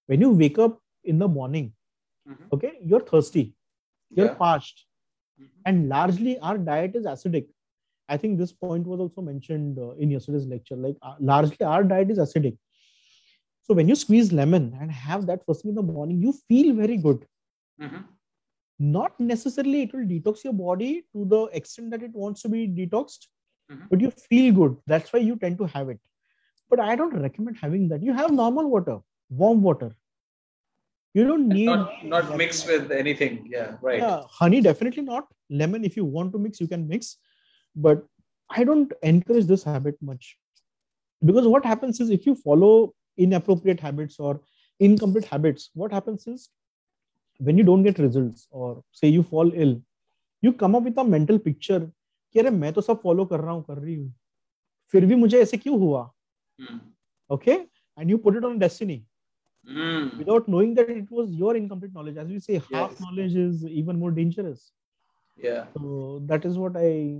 when you wake up in the morning, okay, you're thirsty, you're parched, and largely our diet is acidic. I think this point was also mentioned in yesterday's lecture. Like largely our diet is acidic. So when you squeeze lemon and have that first thing in the morning, you feel very good. Not necessarily it will detox your body to the extent that it wants to be detoxed, but you feel good. That's why you tend to have it. But I don't recommend having that. You have normal water, warm water. You don't need not mixed with anything. Yeah, right. Yeah, honey definitely not. Lemon, if you want to mix, you can mix. But I don't encourage this habit much, because what happens is if you follow inappropriate habits or incomplete habits, what happens is when you don't get results or say you fall ill, you come up with a mental picture कि अरे मैं तो सब follow कर रही हूँ, फिर भी मुझे ऐसे क्यों हुआ? Okay, and you put it on destiny without knowing that it was your incomplete knowledge. As we say, half knowledge is even more dangerous. Yeah. So that is what I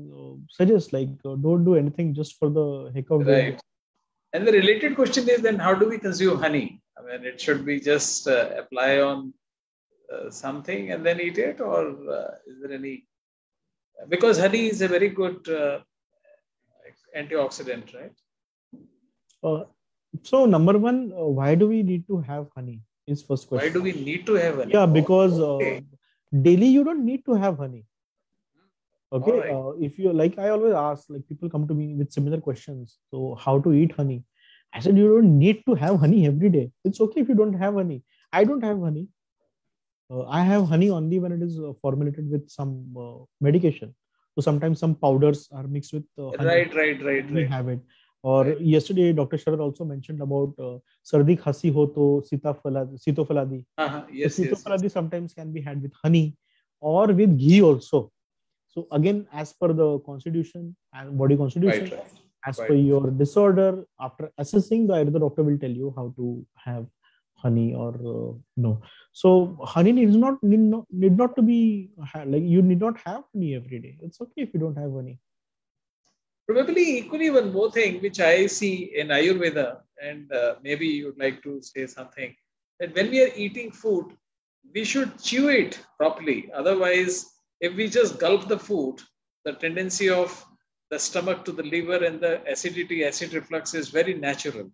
suggest. Like, don't do anything just for the heck of doing it. And the related question is then, how do we consume honey? I mean, it should be just apply on something and then eat it, or is there any? Because honey is a very good antioxidant, right? So number one, why do we need to have honey? Is first question. Why do we need to have honey? Yeah, because daily you don't need to have honey. Okay, if you like, I always ask, like people come to me with similar questions. So how to eat honey? I said, you don't need to have honey every day. It's okay if you don't have honey. I don't have honey. I have honey only when it is formulated with some medication. So sometimes some powders are mixed with honey. Right. We have it. Or yesterday, Dr. Sharad also mentioned about sardi khasi ho to sitofaladi. Yes, sitofaladi sometimes can be had with honey or with ghee also. So again, as per the constitution and body constitution, as per your disorder, after assessing, the Ayurveda doctor will tell you how to have honey or no. So honey need not to be like you need not have honey every day. It's okay if you don't have honey. Probably equally one more thing which I see in Ayurveda, and maybe you'd like to say something, that when we are eating food, we should chew it properly. Otherwise, if we just gulp the food, the tendency of the stomach to the liver and the acidity, acid reflux is very natural.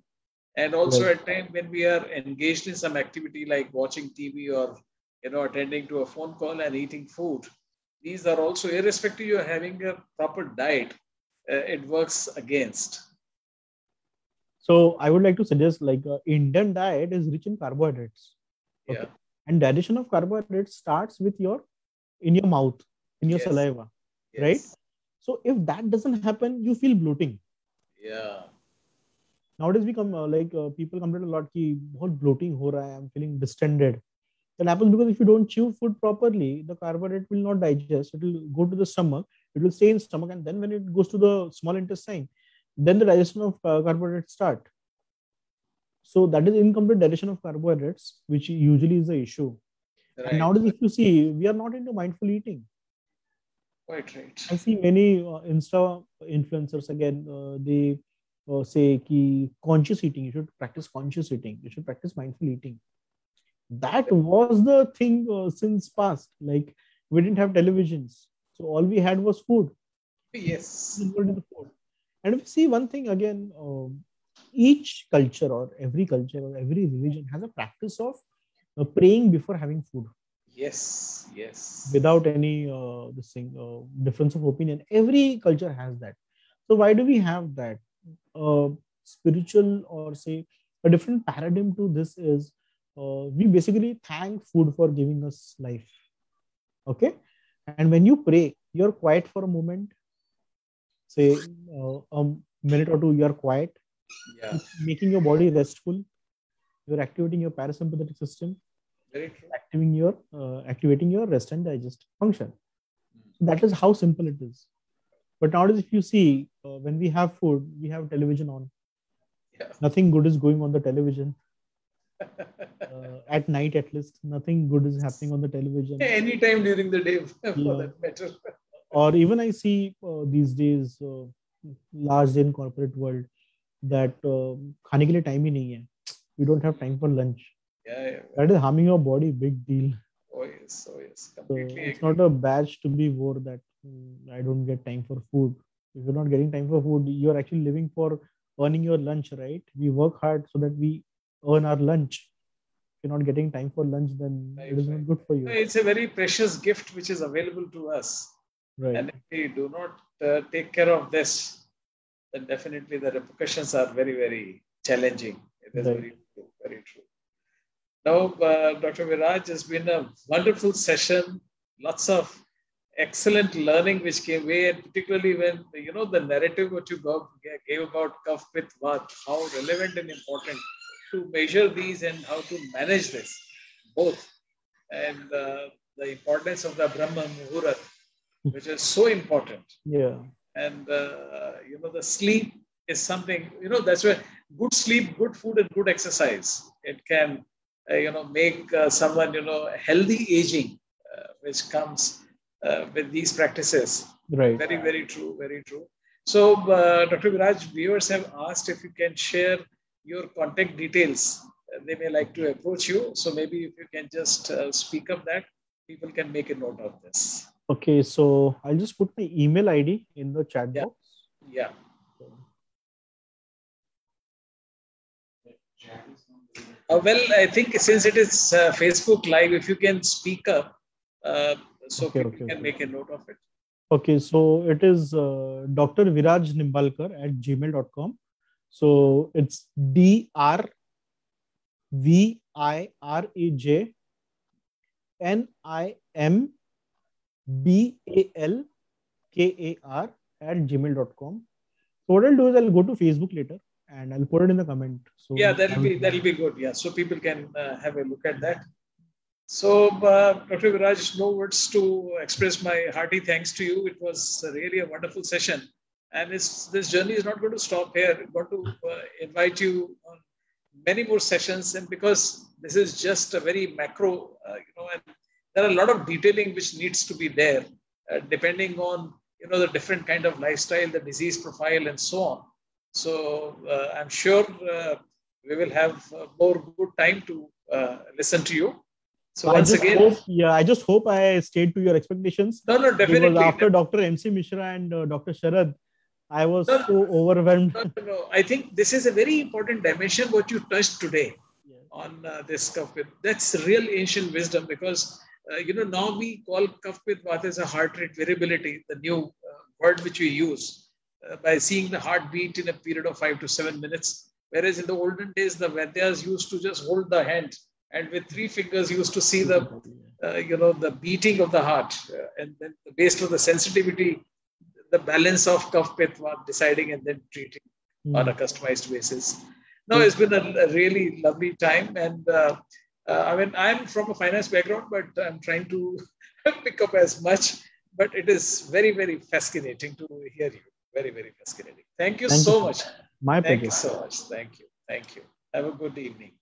And also at time when we are engaged in some activity like watching TV or attending to a phone call and eating food, these are also, irrespective you're having a proper diet, it works against. So I would like to suggest, like Indian diet is rich in carbohydrates. Okay? And the addition of carbohydrates starts with in your mouth, in your saliva, right? So if that doesn't happen, you feel bloating. Yeah. Nowadays we come people complain a lot कि बहुत bloating हो रहा है, I'm feeling distended. That happens because if you don't chew food properly, the carbohydrate will not digest. It will go to the stomach. It will stay in stomach, and then when it goes to the small intestine, then the digestion of carbohydrates start. So that is incomplete digestion of carbohydrates, which usually is the issue. And Right. nowadays, if you see, we are not into mindful eating. Quite right. I see many Insta influencers again, they say ki conscious eating, you should practice conscious eating, you should practice mindful eating. That was the thing since past. Like we didn't have televisions. So all we had was food. Yes. Involved in the food. And if you see one thing again, each culture or every religion has a practice of praying before having food Yes. Yes. without any this thing difference of opinion. Every culture has that. So why do we have that? Spiritual or say a different paradigm to this is we basically thank food for giving us life. Okay, and when you pray, you're quiet for a moment. Say a minute or two, you're quiet. Yeah. It's making your body restful. You're activating your parasympathetic system, Very true. activating your rest and digest function. So that is how simple it is. But nowadays, if you see, when we have food, we have television on. Yeah. Nothing good is going on the television. At night, at least, nothing good is happening on the television. Anytime during the day, for Yeah. that matter. Or even I see these days, large in corporate world, that खाने के लिए time ही नहीं है. We don't have time for lunch. Yeah. That is harming your body, big deal. Oh yes. Oh yes. So Completely it's agree. not a badge to be wore that I don't get time for food. If you're not getting time for food, you're actually living for earning your lunch, right? We work hard so that we earn our lunch. If you're not getting time for lunch, then Right, it is right. not good for you. It's a very precious gift which is available to us. Right. And if we do not take care of this, then definitely the repercussions are very, very challenging. It is Right. very true. Very true. Now, Dr. Viraj, has been a wonderful session. Lots of excellent learning which came away, and particularly when the narrative what you gave about Kapha Pitta Vata, how relevant and important to measure these and how to manage this both, and the importance of the Brahma Muhurat, which is so important. Yeah. And the sleep is something, that's where good sleep, good food, and good exercise, it can make someone healthy aging, which comes with these practices. Right. Very, very true. Very true. So, Dr. Viraj, viewers have asked if you can share your contact details. They may like to approach you. So maybe if you can just speak of that, people can make a note of this. Okay, so I'll just put my email ID in the chat box. Yeah. Well, I think since it is Facebook Live, if you can speak up, so people can make a note of it. Okay, so it is Dr. Viraj Nimbalkar at gmail.com. So it's DrVirajNimbalkar at gmail.com. So what I'll do is I'll go to Facebook later and I'll put it in the comment. So yeah, that'll be good. Yeah, so people can have a look at that. So, Dr. Viraj, no words to express my hearty thanks to you. It was really a wonderful session. And this journey is not going to stop here. I'm going to invite you on many more sessions. And because this is just a very macro, and there are a lot of detailing which needs to be there, depending on, the different kind of lifestyle, the disease profile, and so on. So, I'm sure we will have more good time to listen to you. So once again, I just hope I stayed to your expectations. No, definitely. Because after Dr. MC Mishra and Dr. Sharad, I was so overwhelmed. No. I think this is a very important dimension what you touched today on this Kapha Pitta. That's real ancient wisdom because, now we call Kapha Pitta Vata as a heart rate variability, the new word which we use by seeing the heartbeat in a period of 5 to 7 minutes. Whereas in the olden days, the Vaidyas used to just hold the hand and with 3 fingers used to see the, the beating of the heart. And then based on the sensitivity, the balance of Kapha Pitta Vata deciding and then treating on a customized basis. No, it's been a really lovely time. And I'm from a finance background, but I'm trying to pick up as much. But it is very, very fascinating to hear you. very, very fascinating. Thank you Thank you so so much. much. My Thank you pleasure. so much. Thank you. Thank you. Have a good evening.